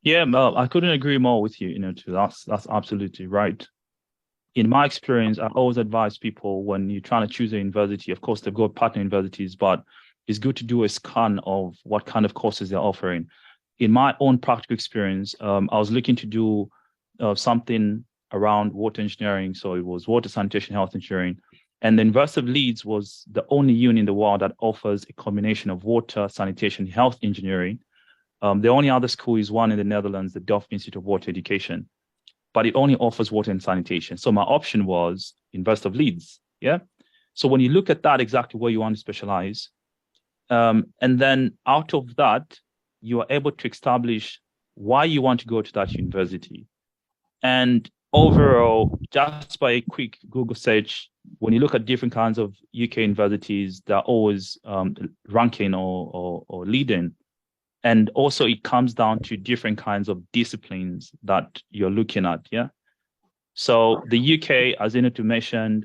Yeah, I couldn't agree more with you. That's absolutely right. In my experience, I always advise people when you're trying to choose a university, of course, they've got partner universities, but it's good to do a scan of what kind of courses they're offering. In my own practical experience, I was looking to do something around water engineering. So it was water, sanitation, health engineering. And the University of Leeds was the only uni in the world that offers a combination of water, sanitation, health engineering. The only other school is one in the Netherlands, the Delft Institute of Water Education, but it only offers water and sanitation. So my option was University of Leeds, yeah? So when you look at that, exactly where you want to specialize, and then out of that, you are able to establish why you want to go to that university. And overall, just by a quick Google search, when you look at different kinds of UK universities, they're always ranking or leading. And also it comes down to different kinds of disciplines that you're looking at, yeah? So the UK, as Inetu mentioned,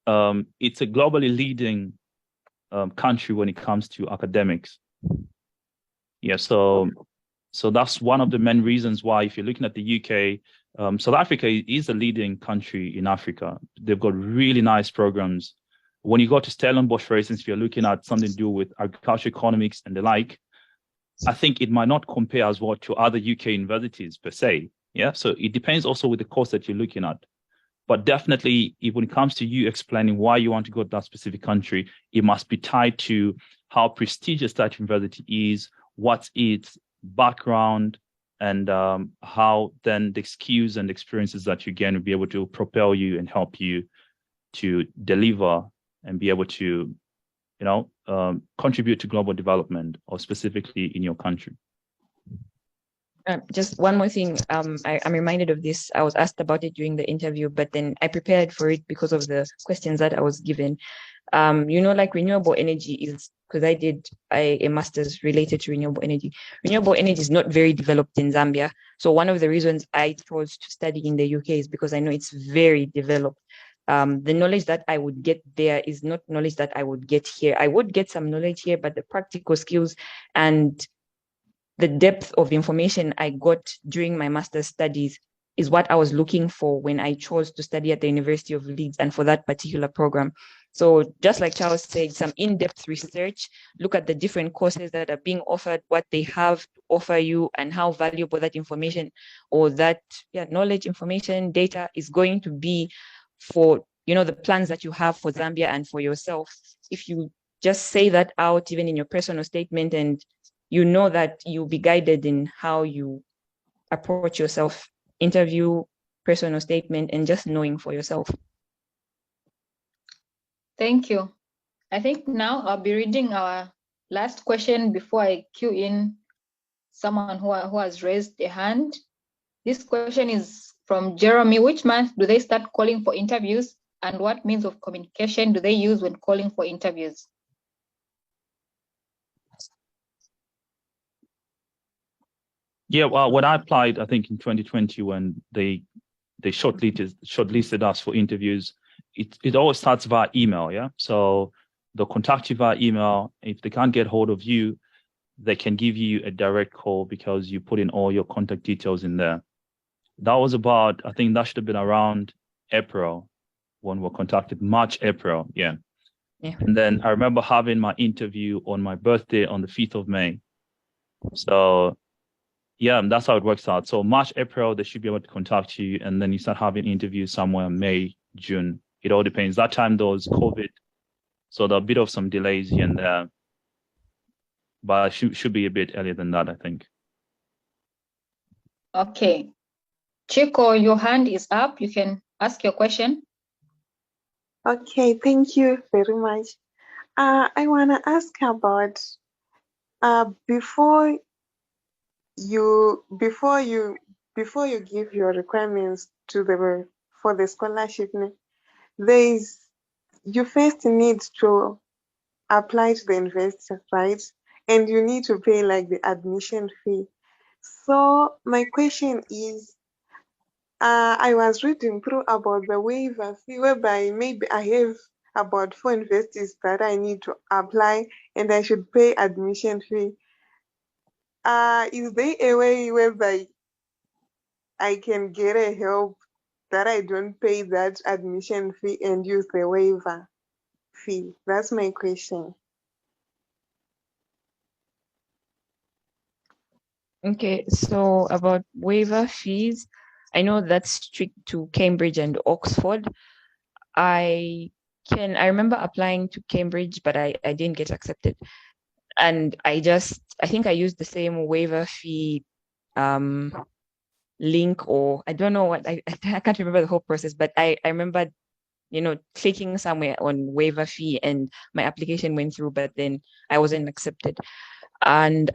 it's a globally leading country when it comes to academics. Yeah, so that's one of the main reasons why, if you're looking at the UK, South Africa is a leading country in Africa. They've got really nice programs. When you go to Stellenbosch, for instance, if you're looking at something to do with agriculture, economics, and the like, I think it might not compare as well to other UK universities per se. Yeah, so it depends also with the course that you're looking at. But definitely, when it comes to you explaining why you want to go to that specific country, it must be tied to how prestigious that university is, what's its background, and how then the skills and experiences that you gain will be able to propel you and help you to deliver and be able to, contribute to global development, or specifically in your country. Just one more thing. I'm reminded of this. I was asked about it during the interview, but then I prepared for it because of the questions that I was given. Like renewable energy is, because I did a master's related to renewable energy. Renewable energy is not very developed in Zambia. So one of the reasons I chose to study in the UK is because I know it's very developed. The knowledge that I would get there is not knowledge that I would get here. I would get some knowledge here, but the practical skills and the depth of information I got during my master's studies is what I was looking for when I chose to study at the University of Leeds and for that particular program. So just like Charles said, some in-depth research, look at the different courses that are being offered, what they have to offer you, and how valuable that information or that knowledge, information, data is going to be for the plans that you have for Zambia and for yourself. If you just say that out, even in your personal statement, and that you'll be guided in how you approach yourself, interview, personal statement, and just knowing for yourself. Thank you. I think now I'll be reading our last question before I cue in someone who has raised a hand. This question is from Jeremy. Which month do they start calling for interviews, and what means of communication do they use when calling for interviews? Yeah, well, when I applied, I think in 2020, when they shortlisted us for interviews, it always starts via email, yeah? So they'll contact you via email. If they can't get hold of you, they can give you a direct call because you put in all your contact details in there. That was about, I think that should have been around April when we were contacted, March, April, yeah. And then I remember having my interview on my birthday on the 5th of May. So yeah, that's how it works out. So March, April, they should be able to contact you, and then you start having interviews somewhere May, June. It all depends. That time there was COVID, so there'll be a bit of some delays here and there, but it should be a bit earlier than that, I think. Okay. Chico, your hand is up. You can ask your question. Okay, thank you very much. I want to ask about before you give your requirements for the scholarship, you first need to apply to the university, right? And you need to pay like the admission fee. So my question is, I was reading through about the waiver fee, whereby maybe I have about 4 universities that I need to apply and I should pay admission fee. Is there a way whereby I can get a help that I don't pay that admission fee and use the waiver fee? That's my question. Okay, so about waiver fees, I know that's strict to Cambridge and Oxford. I remember applying to Cambridge, but I didn't get accepted. And I think I used the same waiver fee link, or I don't know what, I can't remember the whole process, but I remember, clicking somewhere on waiver fee and my application went through, but then I wasn't accepted. And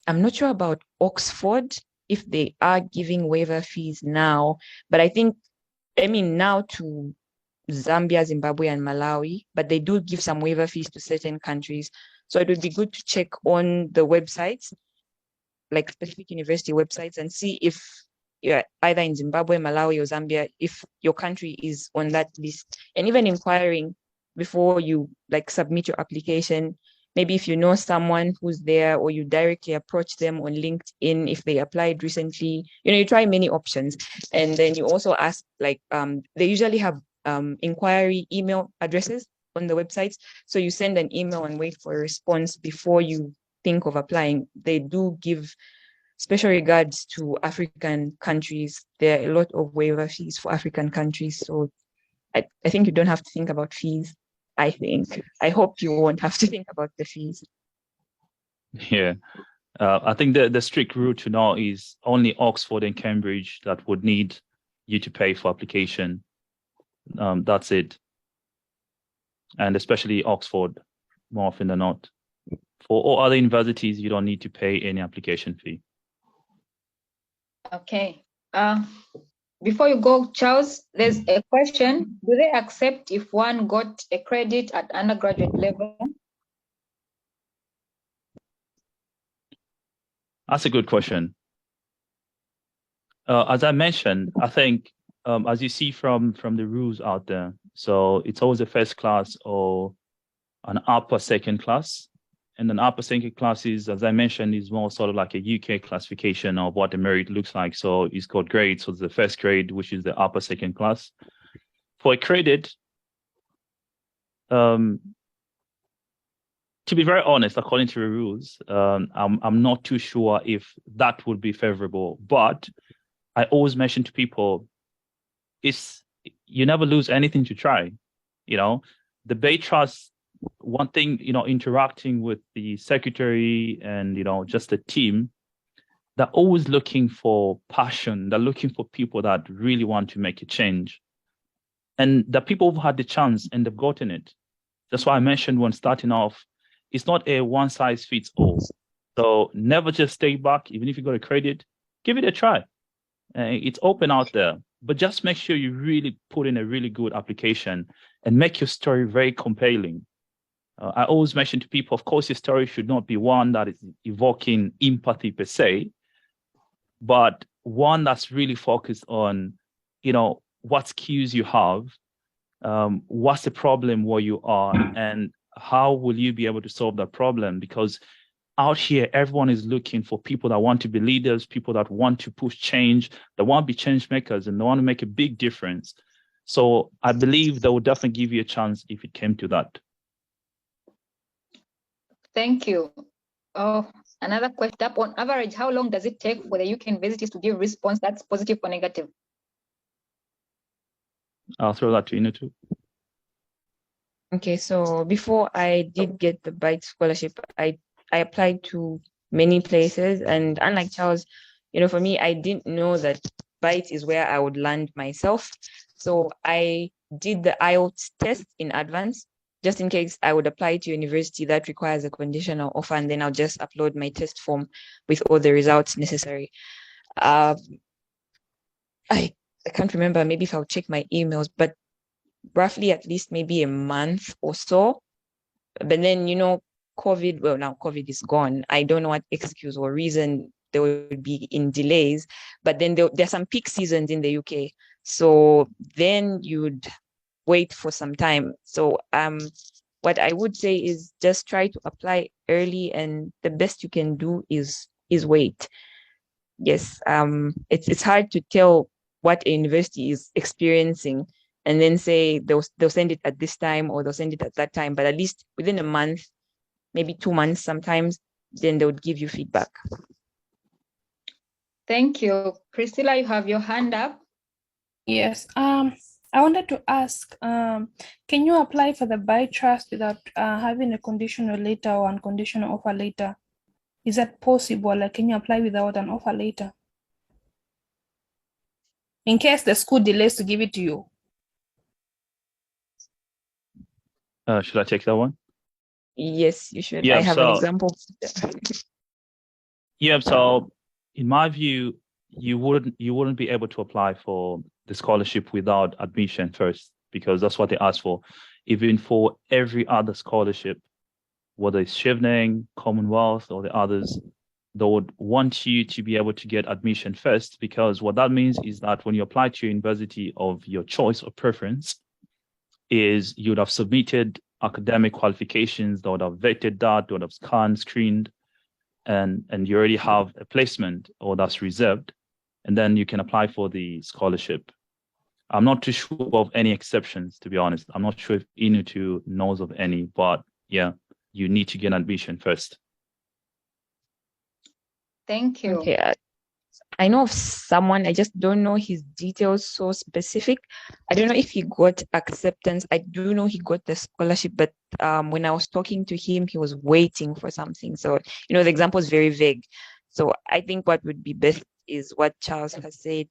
I'm not sure about Oxford, if they are giving waiver fees now, but now to Zambia, Zimbabwe, and Malawi, but they do give some waiver fees to certain countries. So it would be good to check on the websites, like specific university websites, and see if you're either in Zimbabwe, Malawi, or Zambia, if your country is on that list. And even inquiring before you submit your application, maybe if you know someone who's there, or you directly approach them on LinkedIn if they applied recently, you try many options. And then you also ask, they usually have inquiry email addresses on the websites. So you send an email and wait for a response before you think of applying. They do give special regards to African countries. There are a lot of waiver fees for African countries. So I think you don't have to think about fees. I hope you won't have to think about the fees. Yeah. I think the strict rule to know is only Oxford and Cambridge that would need you to pay for application. That's it. And especially Oxford, more often than not. For all other universities, you don't need to pay any application fee. Okay. Before you go, Charles, there's a question. Do they accept if one got a credit at undergraduate level? That's a good question. As I mentioned, I think as you see from the rules out there, so it's always a first class or an upper second class. And an upper second class is, as I mentioned, is more sort of like a UK classification of what the merit looks like. So it's called grade. So the first grade, which is the upper second class. For a credit, to be very honest, according to the rules, I'm not too sure if that would be favorable. But I always mention to people, you never lose anything to try. You know, the Beit Trust, one thing, interacting with the secretary and, just the team, they're always looking for passion. They're looking for people that really want to make a change. And the people who've had the chance and they've gotten it. That's why I mentioned when starting off, it's not a one size fits all. So never just stay back. Even if you got a credit, give it a try. It's open out there, but just make sure you really put in a really good application and make your story very compelling. I always mention to people, of course, your story should not be one that is evoking empathy per se, but one that's really focused on, what skills you have, what's the problem where you are, and how will you be able to solve that problem? Because out here, everyone is looking for people that want to be leaders, people that want to push change, that want to be change makers, and they want to make a big difference. So I believe they will definitely give you a chance if it came to that. Thank you. Oh, another question. On average, how long does it take for the UK universities to give response that's positive or negative? I'll throw that to you too. Okay, so before I did get the Beit scholarship, I applied to many places, and unlike Charles, for me, I didn't know that Beit is where I would land myself. So I did the IELTS test in advance, just in case I would apply to university that requires a conditional offer, and then I'll just upload my test form with all the results necessary. I can't remember, maybe if I'll check my emails, but roughly at least maybe a month or so. But then, COVID, well, now COVID is gone. I don't know what excuse or reason there would be in delays, but then there's some peak seasons in the UK. So then you'd wait for some time. So what I would say is just try to apply early, and the best you can do is wait. Yes, it's hard to tell what a university is experiencing and then say they'll send it at this time or they'll send it at that time, but at least within a month, maybe 2 months sometimes, then they would give you feedback. Thank you. Priscilla, you have your hand up. Yes. I wanted to ask, can you apply for the Beit Trust without having a conditional letter or unconditional offer letter? Is that possible? Like, can you apply without an offer letter? In case the school delays to give it to you. Should I take that one? Yes, you should. Yeah, I have an example. Yeah, so in my view, you wouldn't be able to apply for the scholarship without admission first, because that's what they ask for. Even for every other scholarship, whether it's Chevening, Commonwealth, or the others, they would want you to be able to get admission first, because what that means is that when you apply to a university of your choice or preference, is you would have submitted academic qualifications, they would have vetted that, they would have screened, and you already have a placement or that's reserved, and then you can apply for the scholarship. I'm not too sure of any exceptions, to be honest. I'm not sure if Inutu knows of any, but yeah, you need to get admission first. Thank you. Okay. I know of someone, I just don't know his details so specific. I don't know if he got acceptance. I do know he got the scholarship, but when I was talking to him, he was waiting for something. So, the example is very vague. So I think what would be best is what Charles has said.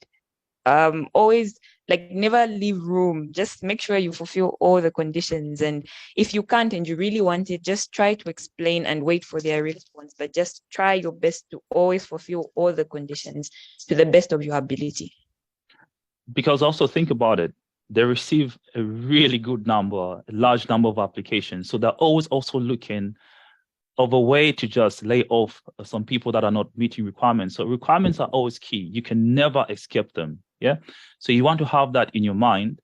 Always, like, never leave room. Just make sure you fulfill all the conditions. And if you can't and you really want it, just try to explain and wait for their response. But just try your best to always fulfill all the conditions to the best of your ability. Because also think about it, they receive a really good number, a large number of applications. So they're always also looking of a way to just lay off some people that are not meeting requirements. So requirements are always key. You can never escape them. Yeah. So you want to have that in your mind.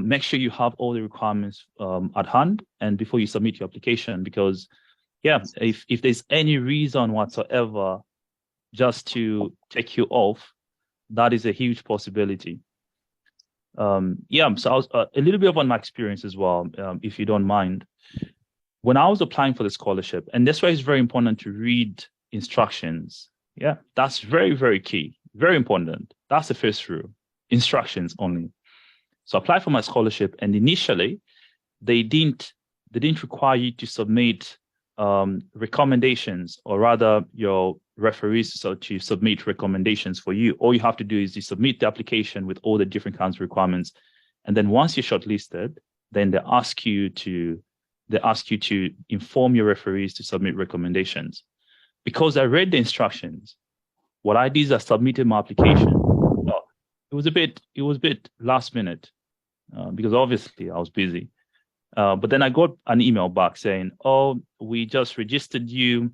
Make sure you have all the requirements at hand and before you submit your application, because if there's any reason whatsoever just to take you off, that is a huge possibility. So I was a little bit on my experience as well, if you don't mind. When I was applying for the scholarship, and that's why it's very important to read instructions. Yeah, that's very, very key. Very important. That's the first rule. Instructions only. So I applied for my scholarship, and initially they didn't require you to submit recommendations, or rather your referees to submit recommendations for you. All you have to do is you submit the application with all the different kinds of requirements. And then once you're shortlisted, then they ask you to inform your referees to submit recommendations. Because I read the instructions, what I did is I submitted my application. Well, it was a bit last minute because obviously I was busy. But then I got an email back saying, "Oh, we just registered you,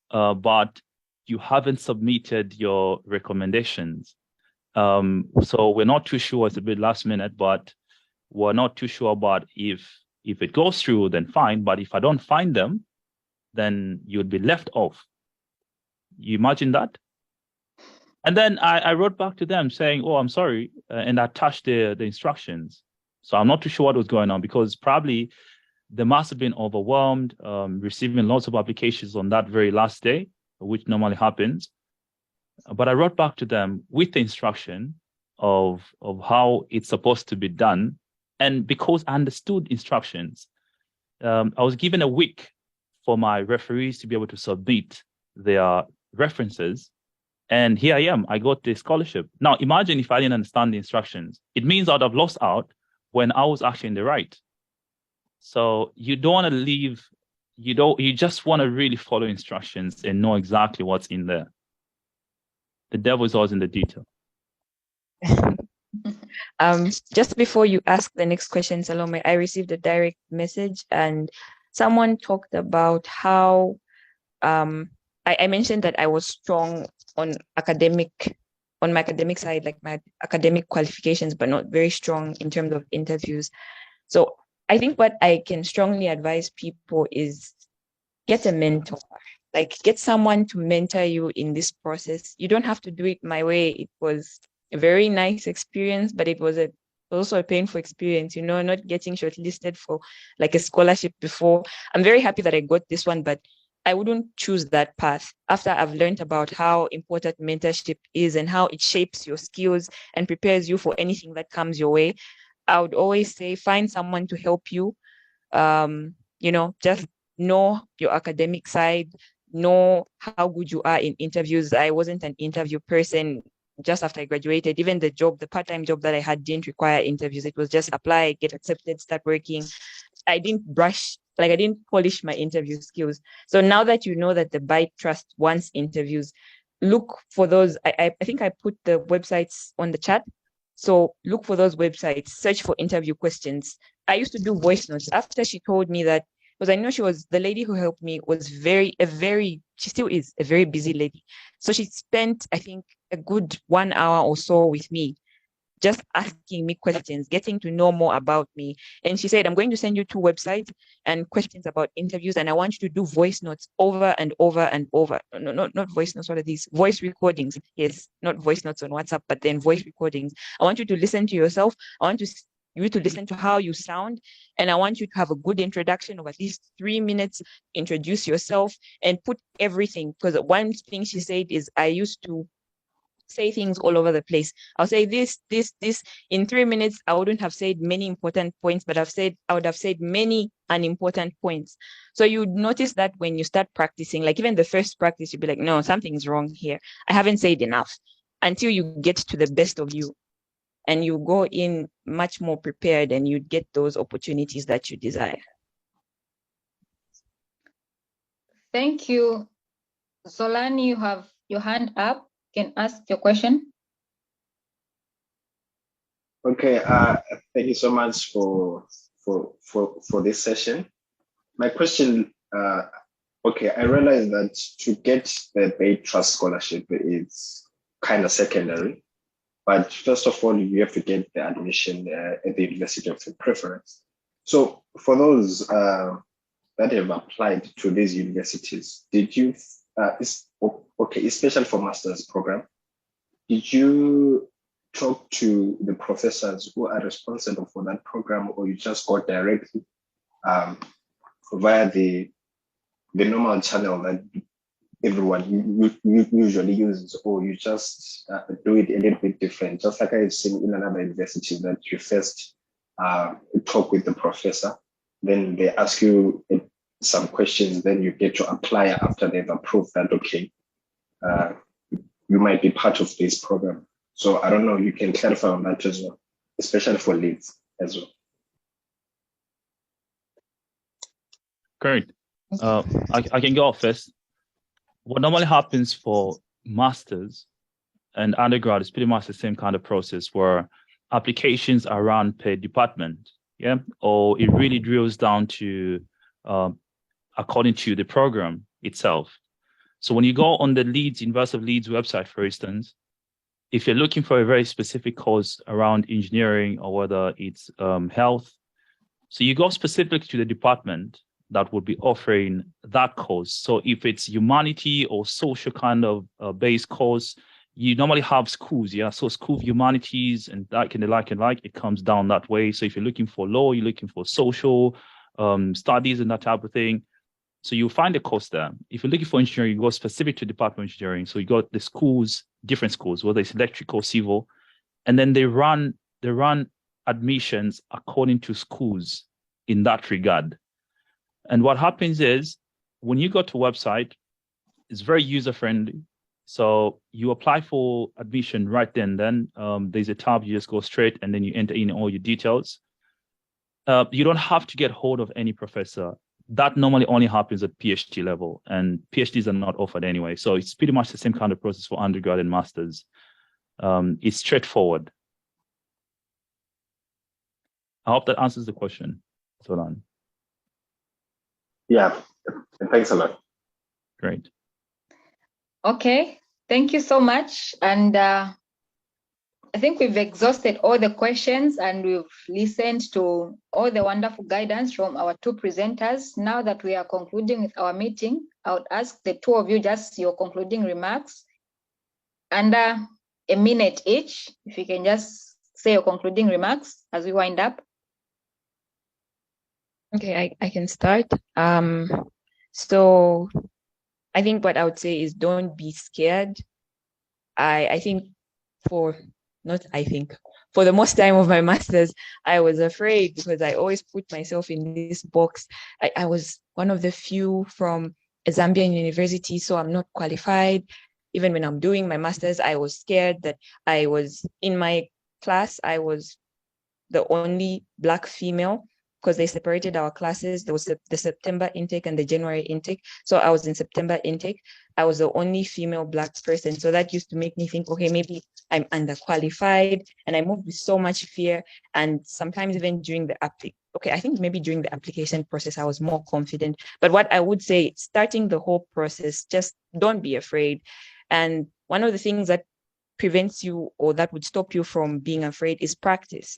but you haven't submitted your recommendations. So we're not too sure. It's a bit last minute, but we're not too sure about if it goes through, then fine. But if I don't find them, then you'd be left off." You imagine that? And then I wrote back to them saying, "Oh, I'm sorry," and I attached the instructions. So I'm not too sure what was going on, because probably they must have been overwhelmed, receiving lots of applications on that very last day, which normally happens. But I wrote back to them with the instruction of how it's supposed to be done. And because I understood instructions, I was given a week for my referees to be able to submit their references. And here I am, I got the scholarship. Now, imagine if I didn't understand the instructions. It means I'd have lost out when I was actually in the right. So you don't want to leave, you just want to really follow instructions and know exactly what's in there. The devil is always in the detail. Just before you ask the next question, Salome, I received a direct message and someone talked about how I mentioned that I was strong on my academic side, like my academic qualifications, but not very strong in terms of interviews. So I think what I can strongly advise people is get a mentor, like get someone to mentor you in this process. You don't have to do it my way. It was a very nice experience, but it was also a painful experience, not getting shortlisted for like a scholarship before. I'm very happy that I got this one, but I wouldn't choose that path after I've learned about how important mentorship is and how it shapes your skills and prepares you for anything that comes your way. I would always say find someone to help you. Just know your academic side, know how good you are in interviews. I wasn't an interview person just after I graduated. Even the part-time job that I had didn't require interviews. It was just apply, get accepted, start working. I didn't polish my interview skills. So now that you know that the Beit Trust wants interviews, look for those. I think I put the websites on the chat. So look for those websites, search for interview questions. I used to do voice notes after she told me that, because I know the lady who helped me was she still is a very busy lady. So she spent, I think, a good 1 hour or so with me, just asking me questions, getting to know more about me. And she said, "I'm going to send you 2 websites and questions about interviews. And I want you to do voice notes over and over and over." No, not voice notes. What are these? Voice recordings. Yes, not voice notes on WhatsApp, but then voice recordings. I want you to listen to yourself. I want you to listen to how you sound. And I want you to have a good introduction of at least 3 minutes, introduce yourself and put everything. Because one thing she said is, I used to say things all over the place. I'll say this. In 3 minutes, I wouldn't have said many important points, but I would have said many unimportant points. So you'd notice that when you start practicing, like even the first practice, you'd be like, no, something's wrong here. I haven't said enough, until you get to the best of you. And you go in much more prepared, and you get those opportunities that you desire. Thank you. Solani, you have your hand up. You can ask your question. Okay, thank you so much for this session. My question, okay, I realize that to get the Beit Trust Scholarship is kind of secondary, but first of all, you have to get the admission at the university of your preference. So for those that have applied to these universities, did you, okay, especially for master's program, did you talk to the professors who are responsible for that program, or you just go directly via the normal channel that everyone usually uses, or you just do it a little bit different, just like I've seen in another university, that you first talk with the professor, then they ask you some questions, then you get to apply after they've approved that, okay, you might be part of this program. So I don't know, you can clarify on that as well, especially for leads as well. Great. I can go off first. What normally happens for masters and undergrad is pretty much the same kind of process, where applications are run per department, yeah, or it really drills down to according to the program itself. So when you go on the University of Leeds website, for instance, if you're looking for a very specific course around engineering, or whether it's health, so you go specific to the department that would be offering that course. So if it's humanity or social kind of based course, you normally have schools, yeah. So school of humanities and the like, it comes down that way. So if you're looking for law, you're looking for social studies and that type of thing, so you'll find a course there. If you're looking for engineering, you go specific to Department of Engineering. So you got the schools, different schools, whether it's electrical, civil, and then they run admissions according to schools in that regard. And what happens is, when you go to a website, it's very user-friendly. So you apply for admission right then. There's a tab, you just go straight, and then you enter in all your details. You don't have to get hold of any professor. That normally only happens at PhD level, and PhDs are not offered anyway. So it's pretty much the same kind of process for undergrad and masters. It's straightforward. I hope that answers the question, Solan. Yeah, thanks a lot. Great. Okay, thank you so much. And I think we've exhausted all the questions, and we've listened to all the wonderful guidance from our two presenters. Now that we are concluding with our meeting, I would ask the two of you just your concluding remarks under a minute each. If you can just say your concluding remarks as we wind up. Okay, I can start. So I think what I would say is, don't be scared. I think for the most time of my master's, I was afraid, because I always put myself in this box. I was one of the few from a Zambian university, so I'm not qualified. Even when I'm doing my master's, I was scared that I was in my class, I was the only Black female, because they separated our classes. There was the September intake and the January intake. So I was in September intake. I was the only female Black person. So that used to make me think, okay, maybe I'm underqualified. And I moved with so much fear. And sometimes even during the I think maybe during the application process, I was more confident. But what I would say, starting the whole process, just don't be afraid. And one of the things that prevents you, or that would stop you from being afraid, is practice.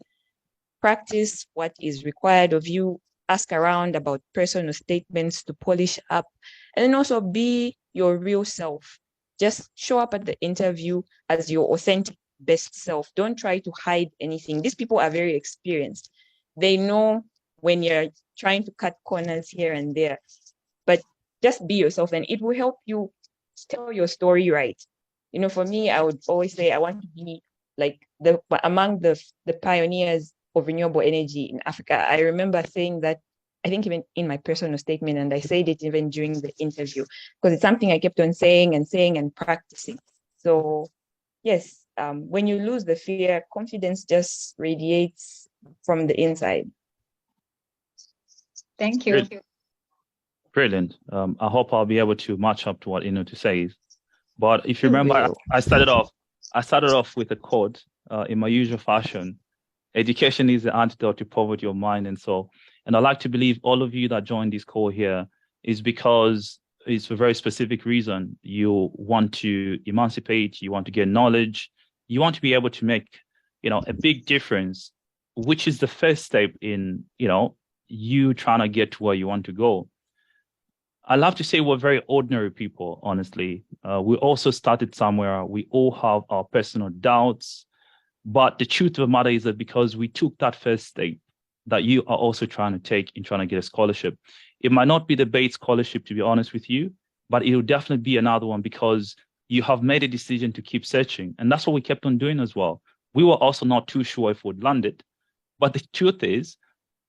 Practice what is required of you. Ask around about personal statements to polish up, and then also be your real self. Just show up at the interview as your authentic best self. Don't try to hide anything. These people are very experienced. They know when you're trying to cut corners here and there, but just be yourself, and it will help you tell your story right. For me, I would always say I want to be like among the pioneers of renewable energy in Africa. I remember saying that, I think even in my personal statement, and I said it even during the interview, because it's something I kept on saying and practicing. So yes, when you lose the fear, confidence just radiates from the inside. Thank you. Brilliant. I hope I'll be able to match up to what Inutu says. But if you You remember, will. I started off with a quote in my usual fashion. Education is the antidote to poverty of mind and soul. And I like to believe all of you that joined this call here is because it's for a very specific reason. You want to emancipate, you want to get knowledge, you want to be able to make, a big difference, which is the first step in, you trying to get to where you want to go. I love to say we're very ordinary people, honestly. We also started somewhere. We all have our personal doubts. But the truth of the matter is that because we took that first step that you are also trying to take in trying to get a scholarship, it might not be the Beit Scholarship, to be honest with you, but it will definitely be another one because you have made a decision to keep searching. And that's what we kept on doing as well. We were also not too sure if we'd land it. But the truth is,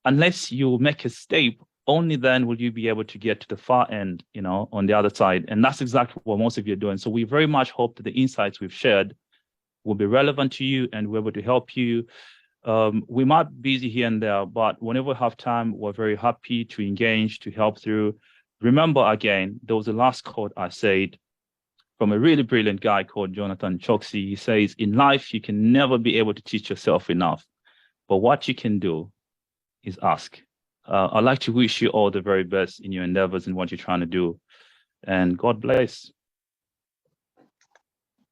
unless you make a step, only then will you be able to get to the far end, on the other side. And that's exactly what most of you are doing. So we very much hope that the insights we've shared will be relevant to you and we're able to help you. We might be busy here and there, but whenever we have time, we're very happy to engage, to help through. Remember, again, there was the last quote I said from a really brilliant guy called Jonathan Choksi. He says, in life, you can never be able to teach yourself enough, but what you can do is ask. I'd like to wish you all the very best in your endeavors and what you're trying to do. And God bless.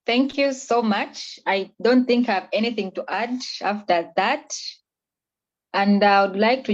Thank you so much. I don't think I have anything to add after that. And I would like to